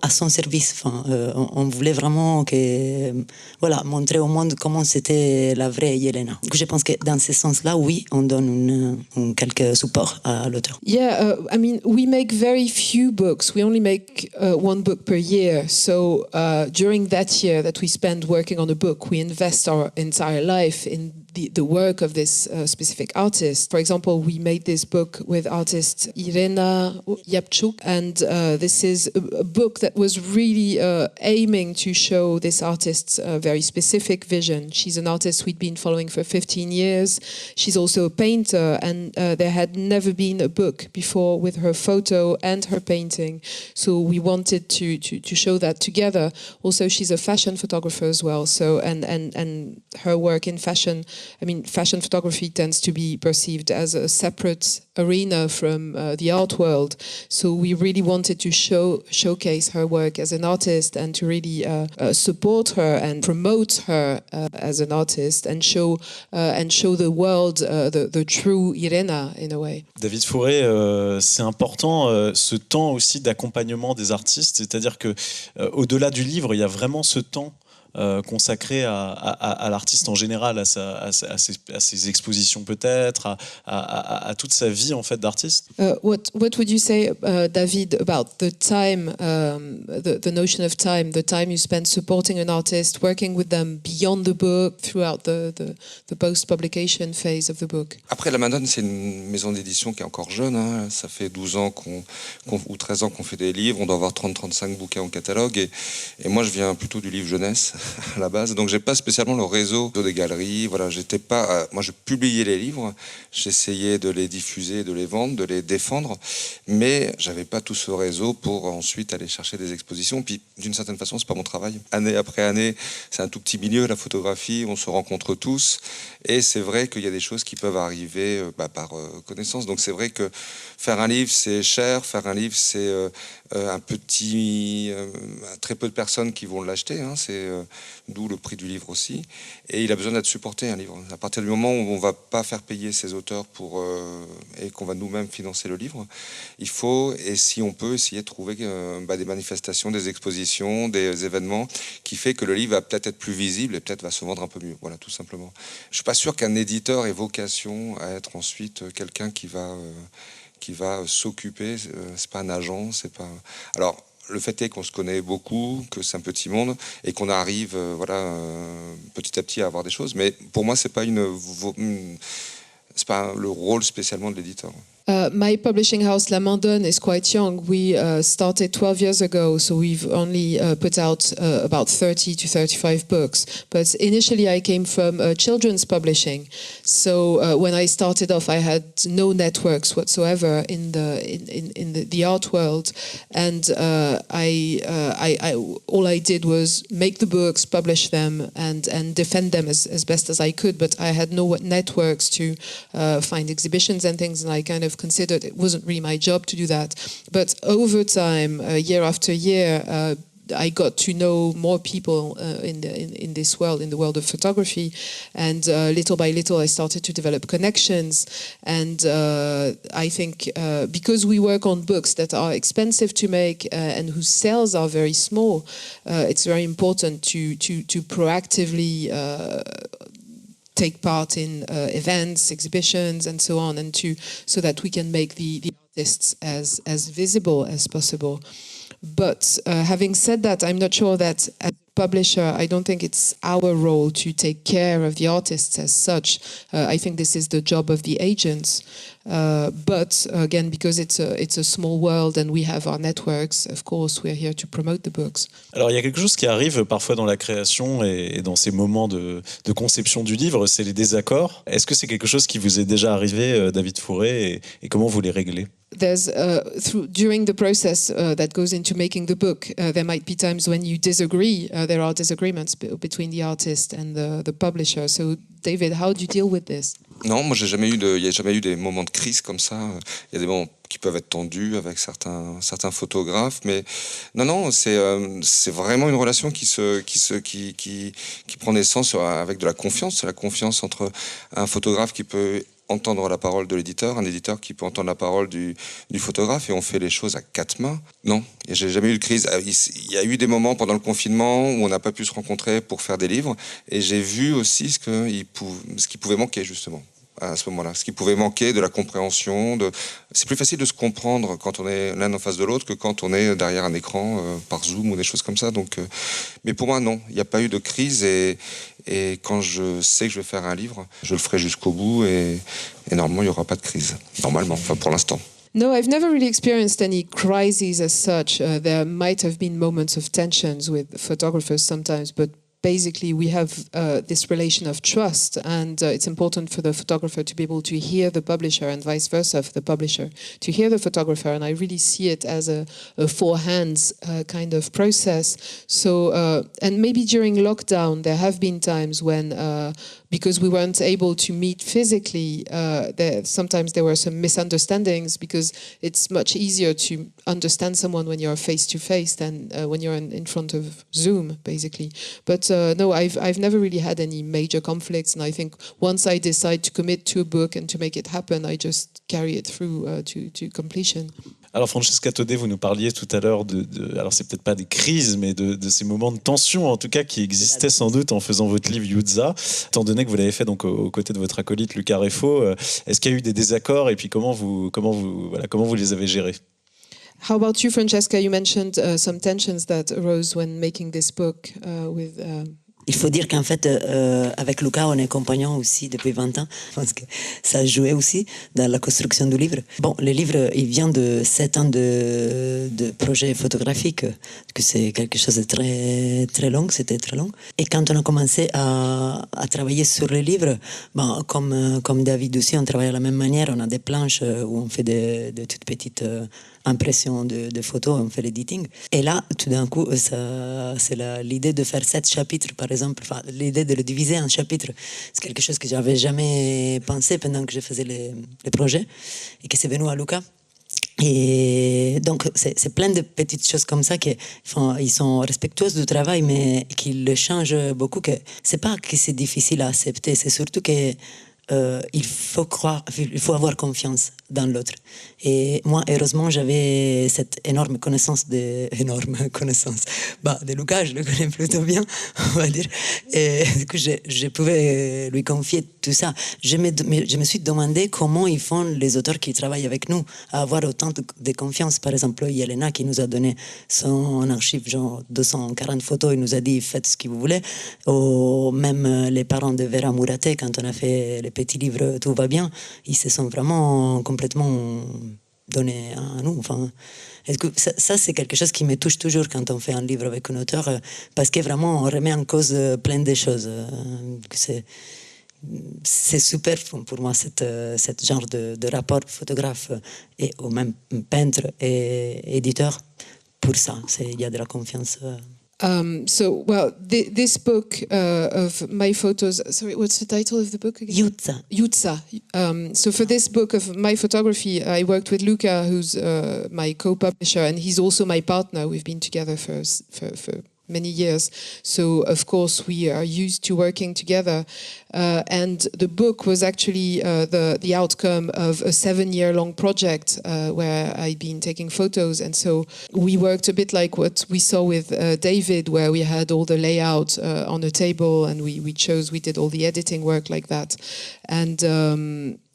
à son service. On voulait vraiment montrer au monde comment c'était la vraie Yelena. Je pense que dans ce sens-là, oui, on donne quelques supports à l'auteur. Yeah, we make very few books. We only make one book per year. So during that year that we spend working on a book, we invest our entire life in the work of this specific artist. For example, we made this book with artist Irena Yapchuk, and this is a book that was really aiming to show this artist's very specific vision. She's an artist we'd been following for 15 years. She's also a painter, and there had never been a book before with her photo and her painting. So we wanted to show that together. Also, she's a fashion photographer as well. So and her work in fashion, fashion photography tends to be perceived as a separate arena from the art world. So we really wanted to showcase her work as an artist and to really support her and promote her as an artist and show the world the true Irena in a way. David Fourré, c'est important ce temps aussi d'accompagnement des artistes, c'est-à-dire que au-delà du livre, il y a vraiment ce temps consacré à l'artiste en général, à ses expositions peut-être, à toute sa vie en fait d'artiste. What would you say, David, about the time, the notion of time, the time you spend supporting an artist, working with them beyond the book, throughout the post-publication phase of the book? Après, la Madone, c'est une maison d'édition qui est encore jeune. Hein. Ça fait 12 ans ou 13 ans qu'on fait des livres. On doit avoir 30-35 bouquins au catalogue. Et moi, je viens plutôt du livre jeunesse à la base. Donc, j'ai pas spécialement le réseau des galeries. Voilà, j'étais pas. Moi, je publiais les livres. J'essayais de les diffuser, de les vendre, de les défendre. Mais j'avais pas tout ce réseau pour ensuite aller chercher des expositions. Puis, d'une certaine façon, c'est pas mon travail. Année après année, c'est un tout petit milieu, la photographie. On se rencontre tous. Et c'est vrai qu'il y a des choses qui peuvent arriver par connaissance. Donc, c'est vrai que faire un livre, c'est cher. Faire un livre, c'est très peu de personnes qui vont l'acheter. Hein. C'est d'où le prix du livre aussi. Et il a besoin d'être supporté, un livre. À partir du moment où on ne va pas faire payer ses auteurs et qu'on va nous-mêmes financer le livre, il faut, et si on peut, essayer de trouver des manifestations, des expositions, des événements qui fait que le livre va peut-être être plus visible et peut-être va se vendre un peu mieux. Voilà, tout simplement. Je ne suis pas sûr qu'un éditeur ait vocation à être ensuite quelqu'un qui va s'occuper. C'est pas un agent, c'est pas. Alors, le fait est qu'on se connaît beaucoup, que c'est un petit monde et qu'on arrive petit à petit à avoir des choses. Mais pour moi, c'est pas le rôle spécialement de l'éditeur. My publishing house, La Mandone, is quite young. We started 12 years ago, so we've only put out about 30 to 35 books. But initially I came from children's publishing. So when I started off, I had no networks whatsoever in the art world. And all I did was make the books, publish them, and defend them as best as I could. But I had no networks to find exhibitions and things, and I kind of considered it wasn't really my job to do that. But over time, year after year, I got to know more people in this world, in the world of photography, and little by little I started to develop connections. And I think because we work on books that are expensive to make and whose sales are very small, it's very important to proactively take part in events, exhibitions, and so on, and so that we can make the artists as visible as possible. But having said that, I'm not sure that as a publisher, I don't think it's our role to take care of the artists as such. I think this is the job of the agents. But again, because it's a small world and we have our networks, of course, we're here to promote the books. Alors il y a quelque chose qui arrive parfois dans la création et dans ces moments de conception du livre, c'est les désaccords. Est-ce que c'est quelque chose qui vous est déjà arrivé, David Fourré, et comment vous les réglez? There's during the process that goes into making the book, there might be times when you disagree. There are disagreements between the artist and the publisher. So, David, how do you deal with this? Non, moi, il n'y a jamais eu des moments de crise comme ça. Il y a des moments qui peuvent être tendus avec certains photographes, mais non, c'est vraiment une relation qui prend naissance avec de la confiance. C'est la confiance entre un photographe qui peut entendre la parole de l'éditeur, un éditeur qui peut entendre la parole du photographe, et on fait les choses à quatre mains. Non, j'ai jamais eu de crise. Il y a eu des moments pendant le confinement où on n'a pas pu se rencontrer pour faire des livres, et j'ai vu aussi ce qui pouvait manquer justement à ce moment-là, ce qui pouvait manquer de la compréhension. C'est plus facile de se comprendre quand on est l'un en face de l'autre que quand on est derrière un écran par Zoom ou des choses comme ça. Donc, mais pour moi, non, il n'y a pas eu de crise, et quand je sais que je vais faire un livre, je le ferai jusqu'au bout, et normalement, il n'y aura pas de crise. Normalement, enfin pour l'instant. No, I've never really experienced any crises as such. There might have been moments of tensions with photographers sometimes, but basically we have this relation of trust, and it's important for the photographer to be able to hear the publisher and vice versa for the publisher to hear the photographer, and I really see it as a four hands kind of process. So and maybe during lockdown there have been times when because we weren't able to meet physically, sometimes there were some misunderstandings, because it's much easier to understand someone when you're face to face than when you're in front of Zoom, basically. But no, I've never really had any major conflicts, and I think once I decide to commit to a book and to make it happen, I just carry it through to completion. Alors Francesca Taudet, vous nous parliez tout à l'heure alors c'est peut-être pas des crises, mais de ces moments de tension en tout cas qui existaient sans doute en faisant votre livre Yuza, étant donné que vous l'avez fait donc aux côtés de votre acolyte Lucas Réfo. Est-ce qu'il y a eu des désaccords, et puis comment vous les avez gérés? How about you, Francesca? You mentioned some tensions that arose when making this book with. Il faut dire qu'en fait, avec Lucas, on est compagnons aussi depuis 20 ans. Je pense que ça a joué aussi dans la construction du livre. Bon, le livre, il vient de 7 ans de projet photographique, que c'est quelque chose de très, très long, c'était très long. Et quand on a commencé à travailler sur le livre, bon, comme David aussi, on travaille de la même manière. On a des planches où on fait de toutes petites impressions de photos, on fait l'editing. Et là, tout d'un coup, c'est l'idée de faire 7 chapitres, par exemple. Enfin, l'idée de le diviser en chapitres, c'est quelque chose que j'avais jamais pensé pendant que je faisais les projets, et que c'est venu à Lucas. Et donc, c'est plein de petites choses comme ça ils sont respectueuses du travail, mais qui le changent beaucoup. C'est pas que c'est difficile à accepter, c'est surtout que il faut avoir confiance dans l'autre. Et moi, heureusement, j'avais cette énorme connaissance de Lucas, je le connais plutôt bien, on va dire. Et du coup, je pouvais lui confier tout ça. Je me suis demandé comment ils font les auteurs qui travaillent avec nous à avoir autant de confiance. Par exemple, Yelena qui nous a donné son archive, genre 240 photos, il nous a dit faites ce que vous voulez. Ou même les parents de Vera Mourate, quand on a fait les petits livres Tout va bien, ils se sont vraiment complètement donnés à nous. Enfin, est-ce que ça, c'est quelque chose qui me touche toujours quand on fait un livre avec un auteur, parce que vraiment on remet en cause plein de choses. C'est super pour moi, cette genre de rapport photographe et ou même peintre et éditeur. Pour ça, il y a de la confiance. So, well, this book of my photos. Sorry, what's the title of the book again? Jutsa. So for this book of my photography, I worked with Luca, who's my co-publisher, and he's also my partner. We've been together for many years. So, of course, we are used to working together. And the book was actually the outcome of a 7-year-long project where I'd been taking photos. And so we worked a bit like what we saw with David, where we had all the layout on a table and we did all the editing work like that.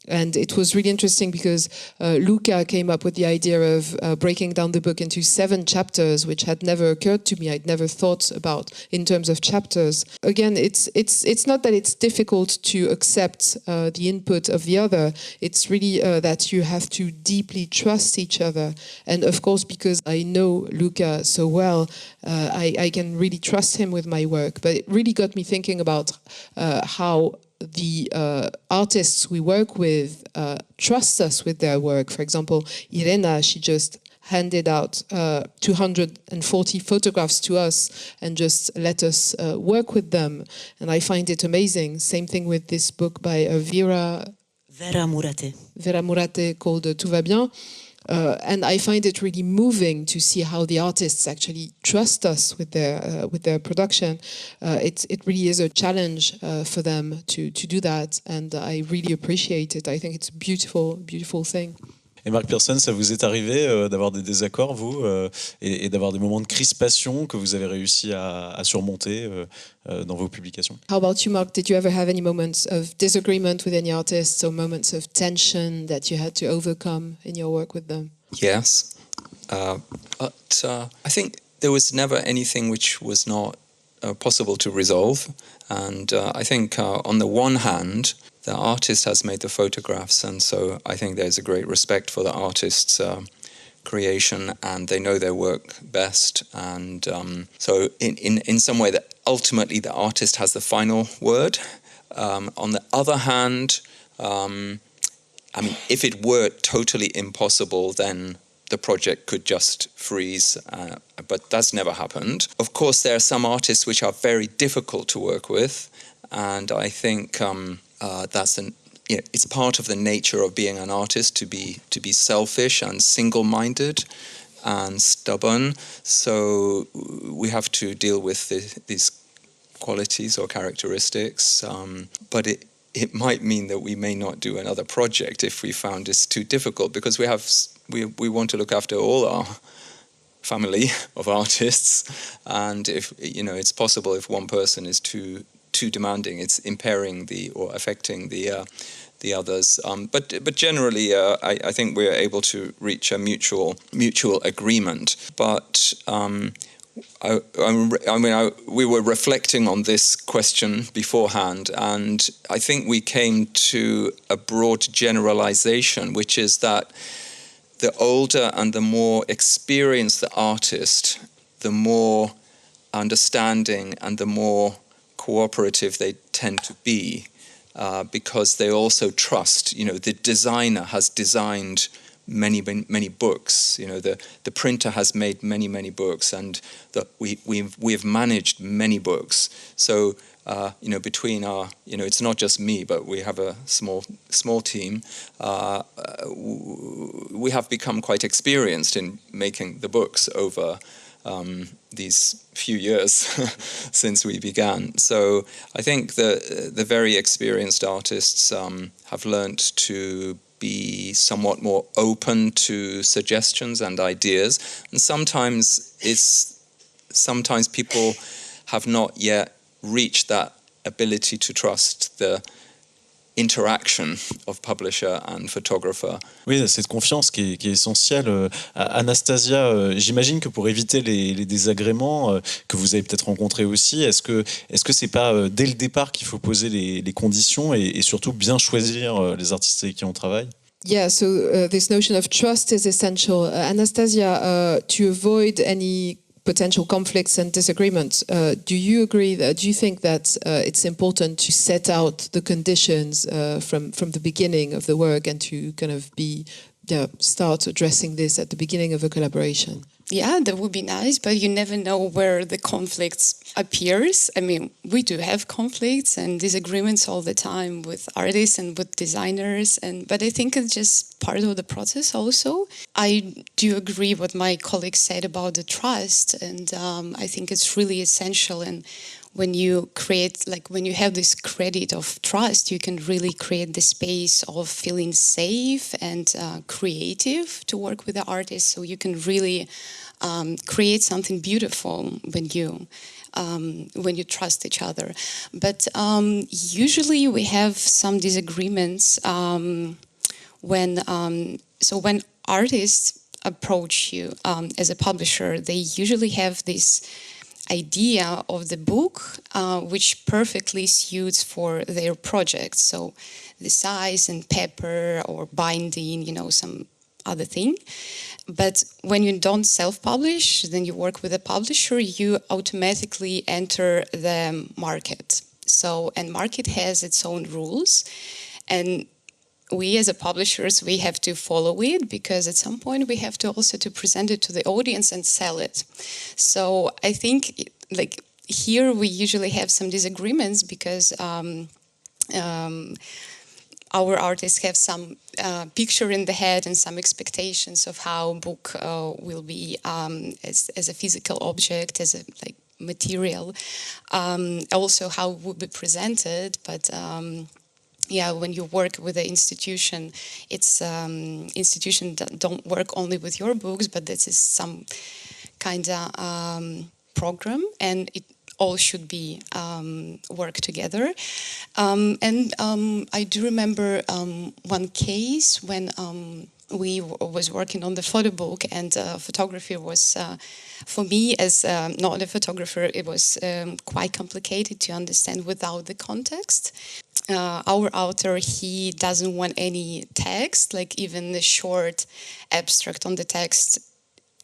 And it was really interesting because Luca came up with the idea of breaking down the book into 7 chapters, which had never occurred to me. I'd never thought about in terms of chapters. Again, it's not that it's difficult to accept the input of the other. It's really that you have to deeply trust each other. And of course, because I know Luca so well, I can really trust him with my work. But it really got me thinking about how the artists we work with trust us with their work. For example, Irena, she just handed out 240 photographs to us and just let us work with them. And I find it amazing. Same thing with this book by Vera Mourate called Tout va bien. And I find it really moving to see how the artists actually trust us with their production. It really is a challenge for them to do that, and I really appreciate it. I think it's a beautiful, beautiful thing. Et Marc Pearson, ça vous est arrivé d'avoir des désaccords, vous, et d'avoir des moments de crispation que vous avez réussi à surmonter dans vos publications? How about you, Mark? Did you ever have any moments of disagreement with any artists or moments of tension that you had to overcome in your work with them? Yes, but I think there was never anything which was not possible to resolve. And I think on the one hand, the artist has made the photographs, and so I think there's a great respect for the artist's creation, and they know their work best. And so in some way, that ultimately the artist has the final word. On the other hand, I mean, if it were totally impossible, then the project could just freeze, but that's never happened. Of course, there are some artists which are very difficult to work with, and I think it's part of the nature of being an artist to be selfish and single-minded and stubborn. So we have to deal with these qualities or characteristics, but it might mean that we may not do another project if we found this too difficult, because we want to look after all our family of artists, and if it's possible if one person is too demanding, it's impairing or affecting the others. But generally, I think we're able to reach a mutual agreement. But we were reflecting on this question beforehand, and I think we came to a broad generalization, which is that the older and the more experienced the artist, the more understanding and the more cooperative they tend to be, because they also trust. The designer has designed many books. The printer has made many books, and we have managed many books. So between our, it's not just me, but we have a small team. We have become quite experienced in making the books over these few years since we began. So I think the very experienced artists have learnt to be somewhat more open to suggestions and ideas, and sometimes people have not yet reached that ability to trust the interaction of publisher and photographer. Oui, cette confiance qui est essentielle. Anastasia, j'imagine que pour éviter les désagréments que vous avez peut-être rencontrés aussi, est-ce que c'est pas dès le départ qu'il faut poser les conditions et surtout bien choisir les artistes avec qui on travaille? Yeah, so this notion of trust is essential. Anastasia, to avoid any potential conflicts and disagreements, do you agree that, do you think that it's important to set out the conditions from the beginning of the work and to kind of start addressing this at the beginning of a collaboration? Yeah, that would be nice, but you never know where the conflicts appears. I mean, we do have conflicts and disagreements all the time with artists and with designers, but I think it's just part of the process also. I do agree what my colleagues said about the trust, and I think it's really essential. And when you create, when you have this credit of trust, you can really create the space of feeling safe and creative to work with the artist. So you can really create something beautiful when you trust each other. But usually we have some disagreements when artists approach you as a publisher. They usually have this idea of the book which perfectly suits for their project. So the size and paper or binding, some other thing. But when you don't self-publish, then you work with a publisher, you automatically enter the market. And market has its own rules. And we as a publishers, we have to follow it because at some point we have to also to present it to the audience and sell it. So I think here we usually have some disagreements because our artists have some picture in the head and some expectations of how a book will be as a physical object, as a material, also how it will be presented, but when you work with an institution, it's institution that don't work only with your books, but this is some kind of program, and it all should be work together. I do remember one case when we was working on the PhotoBook, and photography was, for me as not a photographer, it was quite complicated to understand without the context. Our author, he doesn't want any text, even the short abstract on the text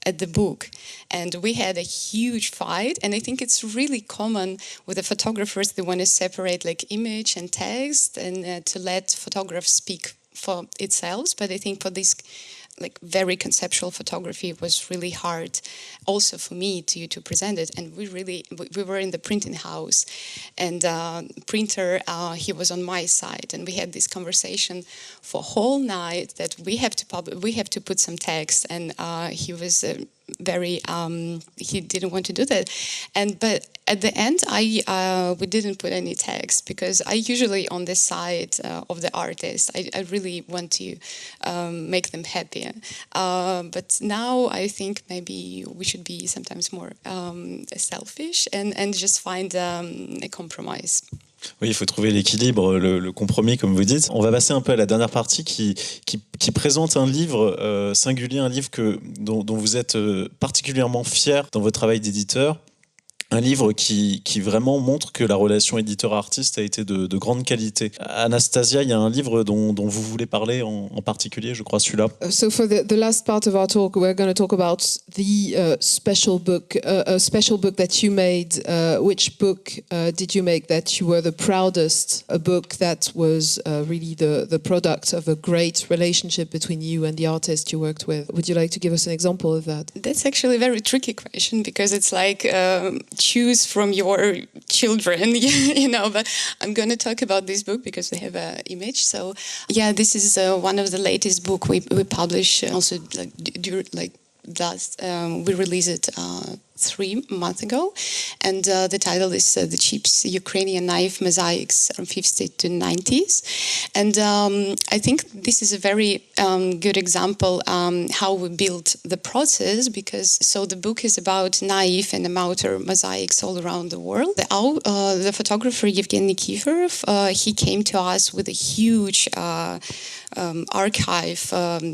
at the book. And we had a huge fight, and I think it's really common with the photographers. They want to separate image and text and to let photographs speak for itself. But I think for this very conceptual photography, it was really hard also for me to present it. And we were in the printing house, and printer, he was on my side, and we had this conversation for a whole night that we have to put some text, and he was very he didn't want to do that, but at the end we didn't put any text because I usually on the side of the artist. I really want to make them happy, but now I think maybe we should be sometimes more selfish and just find a compromise. Oui, il faut trouver l'équilibre, le compromis, comme vous dites. On va passer un peu à la dernière partie qui présente un livre singulier, un livre dont vous êtes particulièrement fier dans votre travail d'éditeur. Un livre qui vraiment montre que la relation éditeur-artiste a été de grande qualité. Anastasia, il y a un livre dont vous voulez parler en particulier, je crois celui-là. So for the last part of our talk, we're going to talk about the special book, a special book that you made. Which book did you make that you were the proudest? A book that was really the product of a great relationship between you and the artist you worked with. Would you like to give us an example of that? That's actually a very tricky question because it's choose from your children, but I'm going to talk about this book because they have an image. So this is one of the latest book we published also we released it 3 months ago, and the title is The Cheap Ukrainian Knife Mosaics from 50s to 90s. And I think this is a very good example how we built the process, because so the book is about knife and mortar mosaics all around the world. The photographer Yevgeny Nikiforov, he came to us with a huge archive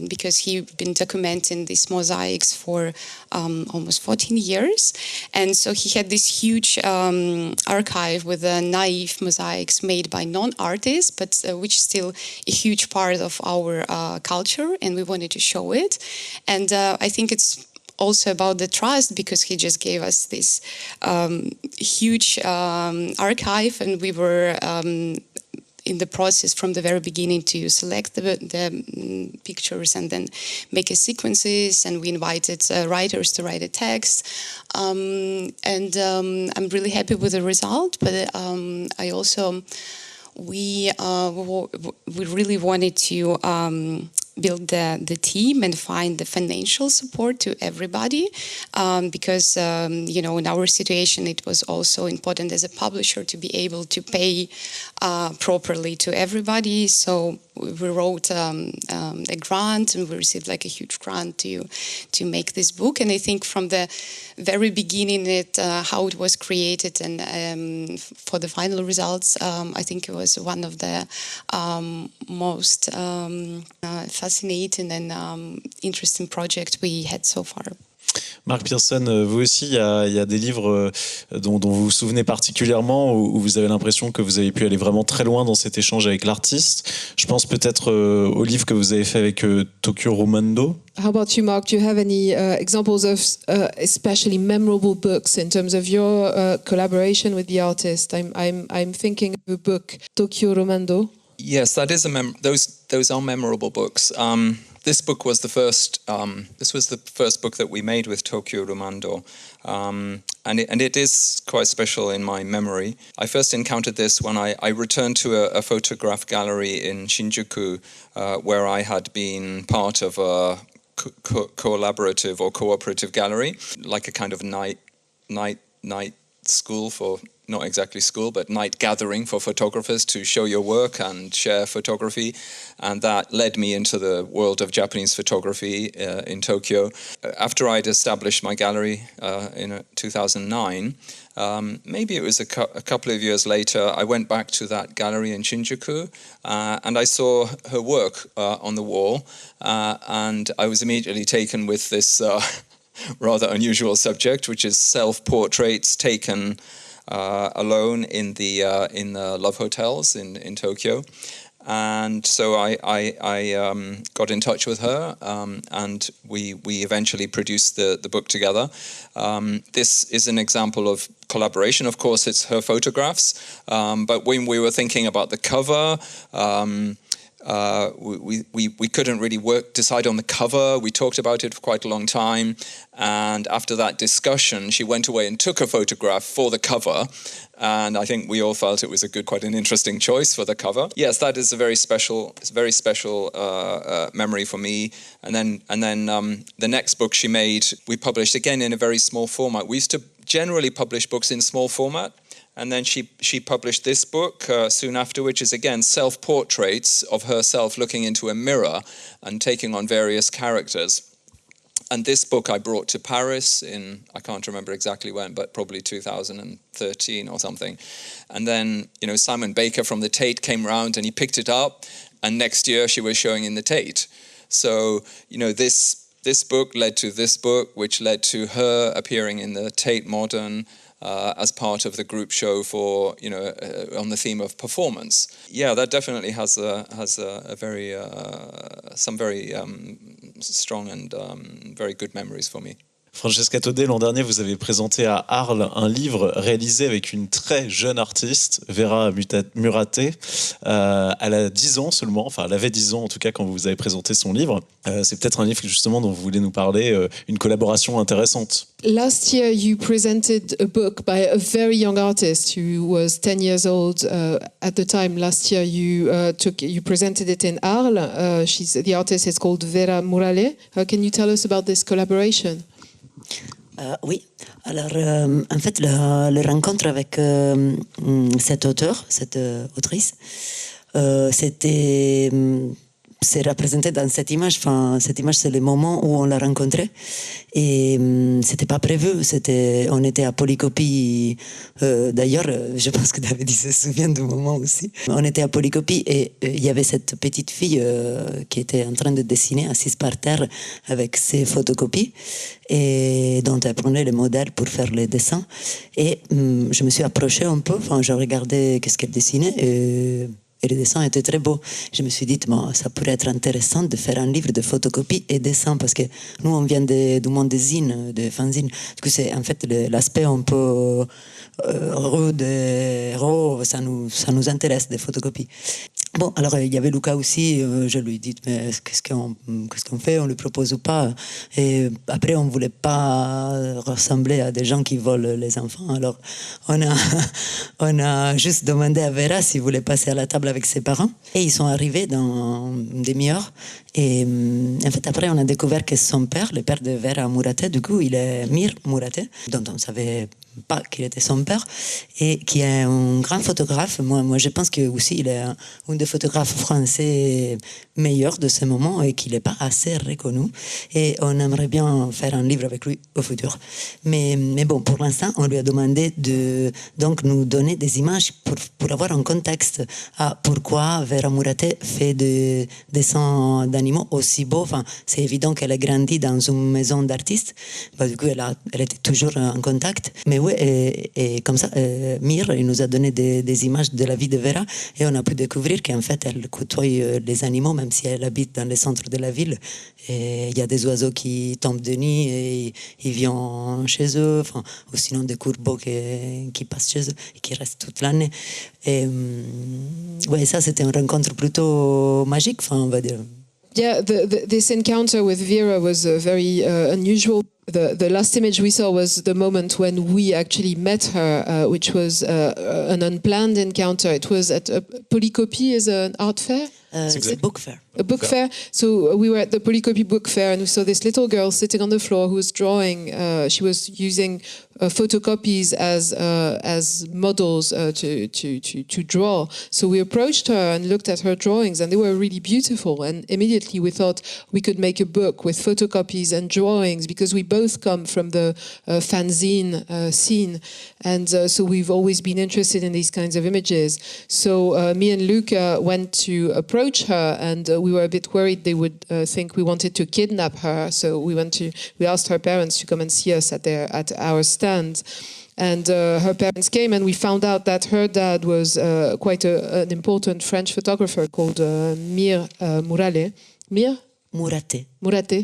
because he'd been documenting these mosaics for almost 14 years. And so he had this huge archive with naive mosaics made by non-artists, but which is still a huge part of our culture, and we wanted to show it. And I think it's also about the trust, because he just gave us this huge archive, and we were in the process from the very beginning to select the pictures and then make a sequences, and we invited writers to write a text, and I'm really happy with the result. But I also we really wanted to build the team and find the financial support to everybody, because in our situation it was also important as a publisher to be able to pay properly to everybody. So we wrote a grant, and we received like a huge grant to make this book. And I think from the very beginning, how it was created, and for the final results, I think it was one of the most fascinating and interesting projects we had so far. Marc Pearson, vous aussi, il y a des livres dont vous vous souvenez particulièrement, où vous avez l'impression que vous avez pu aller vraiment très loin dans cet échange avec l'artiste. Je pense peut-être au livre que vous avez fait avec Tokyo Rumando. How about you, Mark? Do you have any examples of especially memorable books in terms of your collaboration with the artist? I'm thinking of a book, Tokyo Rumando. Yes, that is those are memorable books. This book was the first. This was the first book that we made with Tokyo Rumando, and it is quite special in my memory. I first encountered this when I returned to a photograph gallery in Shinjuku, where I had been part of a collaborative or cooperative gallery, like a kind of night school for. Not exactly school, but night gathering for photographers to show your work and share photography. And that led me into the world of Japanese photography in Tokyo. After I'd established my gallery in 2009, maybe it was a couple of years later, I went back to that gallery in Shinjuku and I saw her work on the wall. And I was immediately taken with this rather unusual subject, which is self-portraits taken alone in the love hotels in Tokyo. And so I got in touch with her, and we eventually produced the book together. This is an example of collaboration. Of course, it's her photographs, but when we were thinking about the cover, we couldn't really decide on the cover. We talked about it for quite a long time, and after that discussion, she went away and took a photograph for the cover, and I think we all felt it was quite an interesting choice for the cover. Yes, that is a very special memory for me. And then the next book she made, we published again in a very small format. We used to generally publish books in small format. And then she published this book soon after, which is again self-portraits of herself looking into a mirror and taking on various characters. And this book I brought to Paris in, I can't remember exactly when, but probably 2013 or something. And then, Simon Baker from the Tate came round and he picked it up. And next year she was showing in the Tate. So, this book led to this book, which led to her appearing in the Tate Modern, as part of the group show for on the theme of performance. Yeah, that definitely has a very some very strong and very good memories for me. Francesca Taudet, l'an dernier, vous avez présenté à Arles un livre réalisé avec une très jeune artiste, Vera Muraté. Elle a 10 ans seulement, enfin elle avait 10 ans en tout cas quand vous avez présenté son livre. C'est peut-être un livre justement dont vous voulez nous parler, une collaboration intéressante. Last year you presented a book by a very young artist who was 10 years old at the time. Last year you presented it in Arles. The artist is called Vera Muraté. Can you tell us about this collaboration? Oui, alors en fait, la rencontre avec cet auteur, cette autrice, c'est représenté dans cette image. Enfin, cette image, c'est le moment où on l'a rencontré. Et c'était pas prévu. On était à Polycopie. D'ailleurs, je pense que David se souvient du moment aussi. On était à Polycopie et il y avait cette petite fille qui était en train de dessiner, assise par terre avec ses photocopies et dont elle prenait les modèles pour faire les dessins. Et je me suis approchée un peu. Enfin, je regardais qu'est-ce qu'elle dessinait et les dessins étaient très beaux. Je me suis dit, bon, ça pourrait être intéressant de faire un livre de photocopies et dessins, parce que nous, on vient du monde des zines, des fanzines. Du coup, c'est en fait l'aspect un peu rude, raw, ça nous intéresse, des photocopies. Bon, alors il y avait Luca aussi, je lui ai dit, mais qu'est-ce qu'on fait, on lui propose ou pas? Et après, on ne voulait pas ressembler à des gens qui volent les enfants, alors on a juste demandé à Vera s'il voulait passer à la table avec ses parents, et ils sont arrivés dans une demi-heure, et en fait après on a découvert que son père, le père de Vera Murate, du coup il est Mir Murate, dont on savait pas qu'il était son père, et qui est un grand photographe. Moi je pense que aussi il est un des photographes français meilleurs de ce moment et qu'il n'est pas assez reconnu, et on aimerait bien faire un livre avec lui au futur. Mais bon, pour l'instant on lui a demandé de donc nous donner des images pour avoir un contexte à pourquoi Vera Murate fait des dessins d'animaux aussi beaux. Enfin, c'est évident qu'elle a grandi dans une maison d'artistes, bah, du coup elle était toujours en contact, mais oui, et comme ça Mir il nous a donné des images de la vie de Vera, et on a pu découvrir qu'en fait elle côtoie les animaux même si elle habite dans le centre de la ville, et il y a des oiseaux qui tombent de nuit et ils viennent chez eux, enfin, ou sinon des courbeaux qui passent chez eux et qui restent toute l'année. Et ouais, ça c'était une rencontre plutôt magique, enfin, on va dire. Yeah, this encounter with Vera was very unusual. The last image we saw was the moment when we actually met her, which was an unplanned encounter. It was at Polycopie, is an art fair. C'est a book fair. A book fair. So we were at the Polycopie book fair, and we saw this little girl sitting on the floor who was drawing. She was using photocopies as models to draw. So we approached her and looked at her drawings, and they were really beautiful. And immediately we thought we could make a book with photocopies and drawings, because we both come from the fanzine scene, and so we've always been interested in these kinds of images. So me and Luca went to approach her, and we were a bit worried they would think we wanted to kidnap her. So we asked her parents to come and see us at our stand. And her parents came, and we found out that her dad was quite an important French photographer called Mir Murale. Mir? Murate,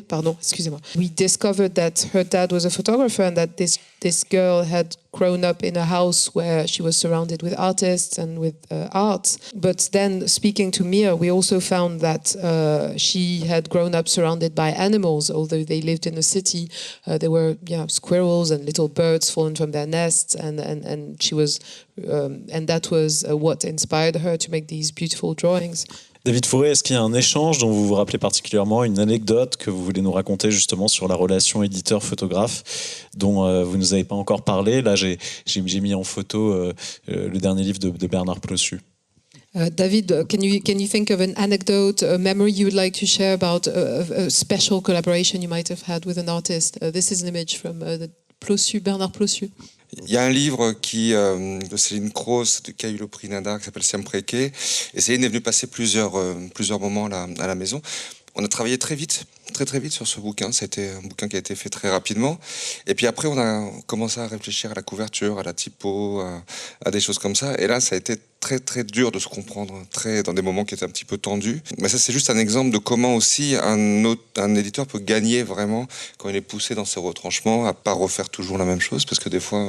pardon, excusez-moi. We discovered that her dad was a photographer, and that this girl had grown up in a house where she was surrounded with artists and with art. But then, speaking to Mir, we also found that she had grown up surrounded by animals. Although they lived in a city, there were squirrels and little birds fallen from their nests, and she was, and that was what inspired her to make these beautiful drawings. David Fourré, est-ce qu'il y a un échange dont vous vous rappelez particulièrement, une anecdote que vous voulez nous raconter justement sur la relation éditeur-photographe dont vous ne nous avez pas encore parlé? Là, j'ai mis en photo le dernier livre de Bernard Plossu. David, can you think of an anecdote, a memory you would like to share about a special collaboration you might have had with an artist? This is an image from Bernard Plossu. Il y a un livre de Céline Croce, qui a eu le prix Nada, qui s'appelle Siempre Que, et Céline est venue passer plusieurs moments à la maison. On a travaillé très vite sur ce bouquin. C'était un bouquin qui a été fait très rapidement. Et puis après, on a commencé à réfléchir à la couverture, à la typo, à des choses comme ça. Et là, ça a été très très dur de se comprendre, dans des moments qui étaient un petit peu tendus. Mais ça, c'est juste un exemple de comment aussi un éditeur peut gagner vraiment quand il est poussé dans ses retranchements, à pas refaire toujours la même chose, parce que des fois,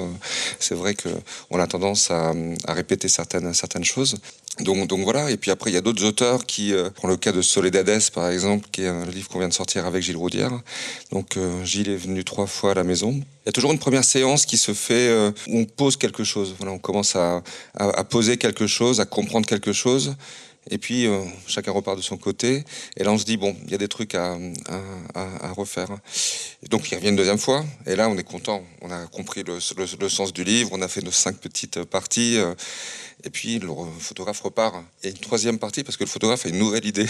c'est vrai qu'on a tendance à répéter certaines choses. Donc voilà, et puis après il y a d'autres auteurs qui, pour le cas de Soledades par exemple, qui est un livre qu'on vient de sortir avec Gilles Roudière. Donc Gilles est venu 3 fois à la maison. Il y a toujours une première séance qui se fait où on pose quelque chose. Voilà, on commence à poser quelque chose, à comprendre quelque chose. Et puis chacun repart de son côté. Et là on se dit bon, il y a des trucs à refaire. Et donc il revient une deuxième fois, et là on est content, on a compris le sens du livre, on a fait nos 5 petites parties, et puis le photographe repart. Et une troisième partie, parce que le photographe a une nouvelle idée.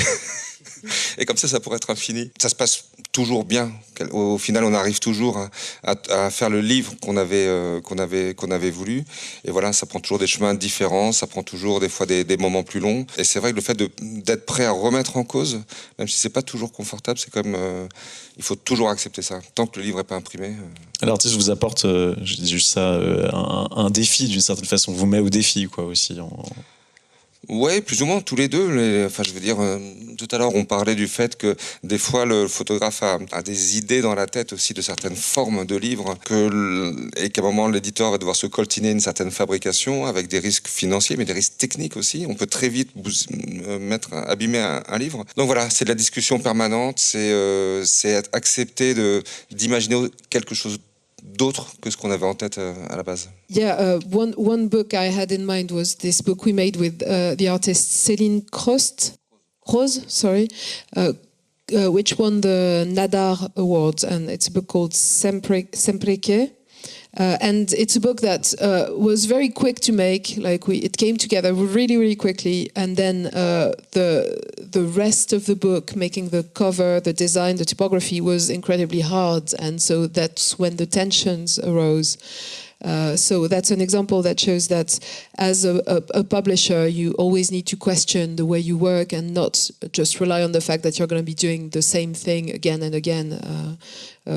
Et comme ça pourrait être infini. Ça se passe toujours bien. Au final, on arrive toujours à faire le livre qu'on avait voulu. Et voilà, ça prend toujours des chemins différents, ça prend toujours des fois des moments plus longs. Et c'est vrai que le fait d'être prêt à remettre en cause, même si c'est pas toujours confortable, c'est comme il faut toujours accepter ça. Tant que le livre n'est pas imprimé. L'artiste vous apporte, je dis juste ça, un défi d'une certaine façon, vous met au défi quoi aussi. Ouais, plus ou moins tous les deux. Enfin, je veux dire, tout à l'heure, on parlait du fait que des fois, le photographe a des idées dans la tête aussi de certaines formes de livres, et qu'à un moment, l'éditeur va devoir se coltiner une certaine fabrication avec des risques financiers, mais des risques techniques aussi. On peut très vite abîmer un livre. Donc voilà, c'est de la discussion permanente, c'est accepter d'imaginer quelque chose d'autre que ce qu'on avait en tête à la base. Yeah, one book I had in mind was this book we made with the artist Céline Rose, which won the Nadar Awards, and it's a book called Sempre Que. And it's a book that was very quick to make. It came together really, really quickly, and then the rest of the book, making the cover, the design, the typography, was incredibly hard, and so that's when the tensions arose. So that's an example that shows that as a publisher, you always need to question the way you work and not just rely on the fact that you're going to be doing the same thing again and again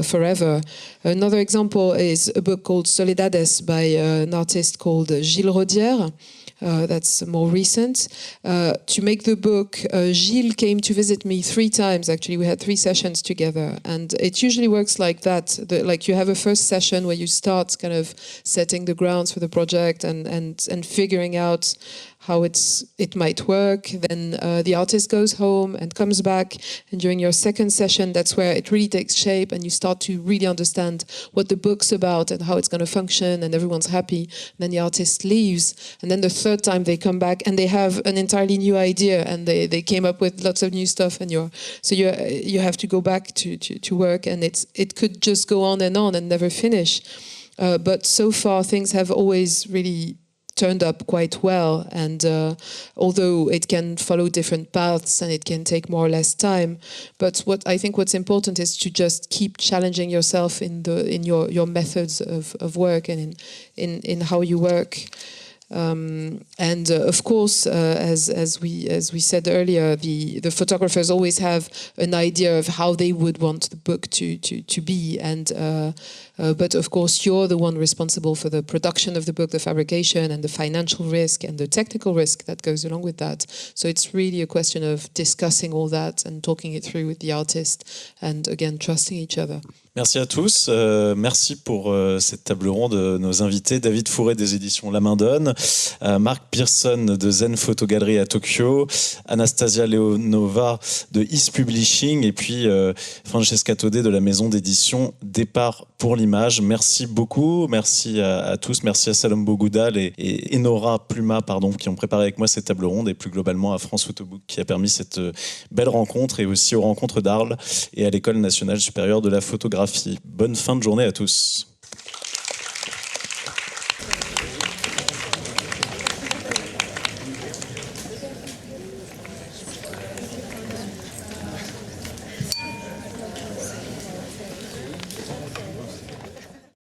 forever. Another example is a book called Soledades by an artist called Gilles Rodière. That's more recent. To make the book, Gilles came to visit me 3 times, actually. We had 3 sessions together. And it usually works like that. Like you have a first session where you start kind of setting the grounds for the project and figuring out how it might work. Then the artist goes home and comes back. And during your second session, that's where it really takes shape and you start to really understand what the book's about and how it's going to function, and everyone's happy. And then the artist leaves. And then the third time they come back and they have an entirely new idea and they came up with lots of new stuff, and you have to go back to work, and it could just go on and never finish. But so far things have always really turned up quite well, and although it can follow different paths and it can take more or less time, but what's important is to just keep challenging yourself in your methods of work and in how you work. And of course, as we said earlier, the photographers always have an idea of how they would want the book to be, and but of course you're the one responsible for the production of the book, the fabrication, and the financial risk and the technical risk that goes along with that. So it's really a question of discussing all that and talking it through with the artist, and again trusting each other. Merci à tous. Merci pour cette table ronde de nos invités. David Fourré des éditions La Main Donne, Marc Pearson de Zen Photogalerie à Tokyo, Anastasia Leonova de Is Publishing et puis Francesca Taudet de la maison d'édition Départ pour l'image. Merci beaucoup. Merci à tous. Merci à Salombo Goudal et Enora Pluma qui ont préparé avec moi cette table ronde, et plus globalement à France PhotoBook qui a permis cette belle rencontre, et aussi aux rencontres d'Arles et à l'École nationale supérieure de la photographie. Bonne fin de journée à tous.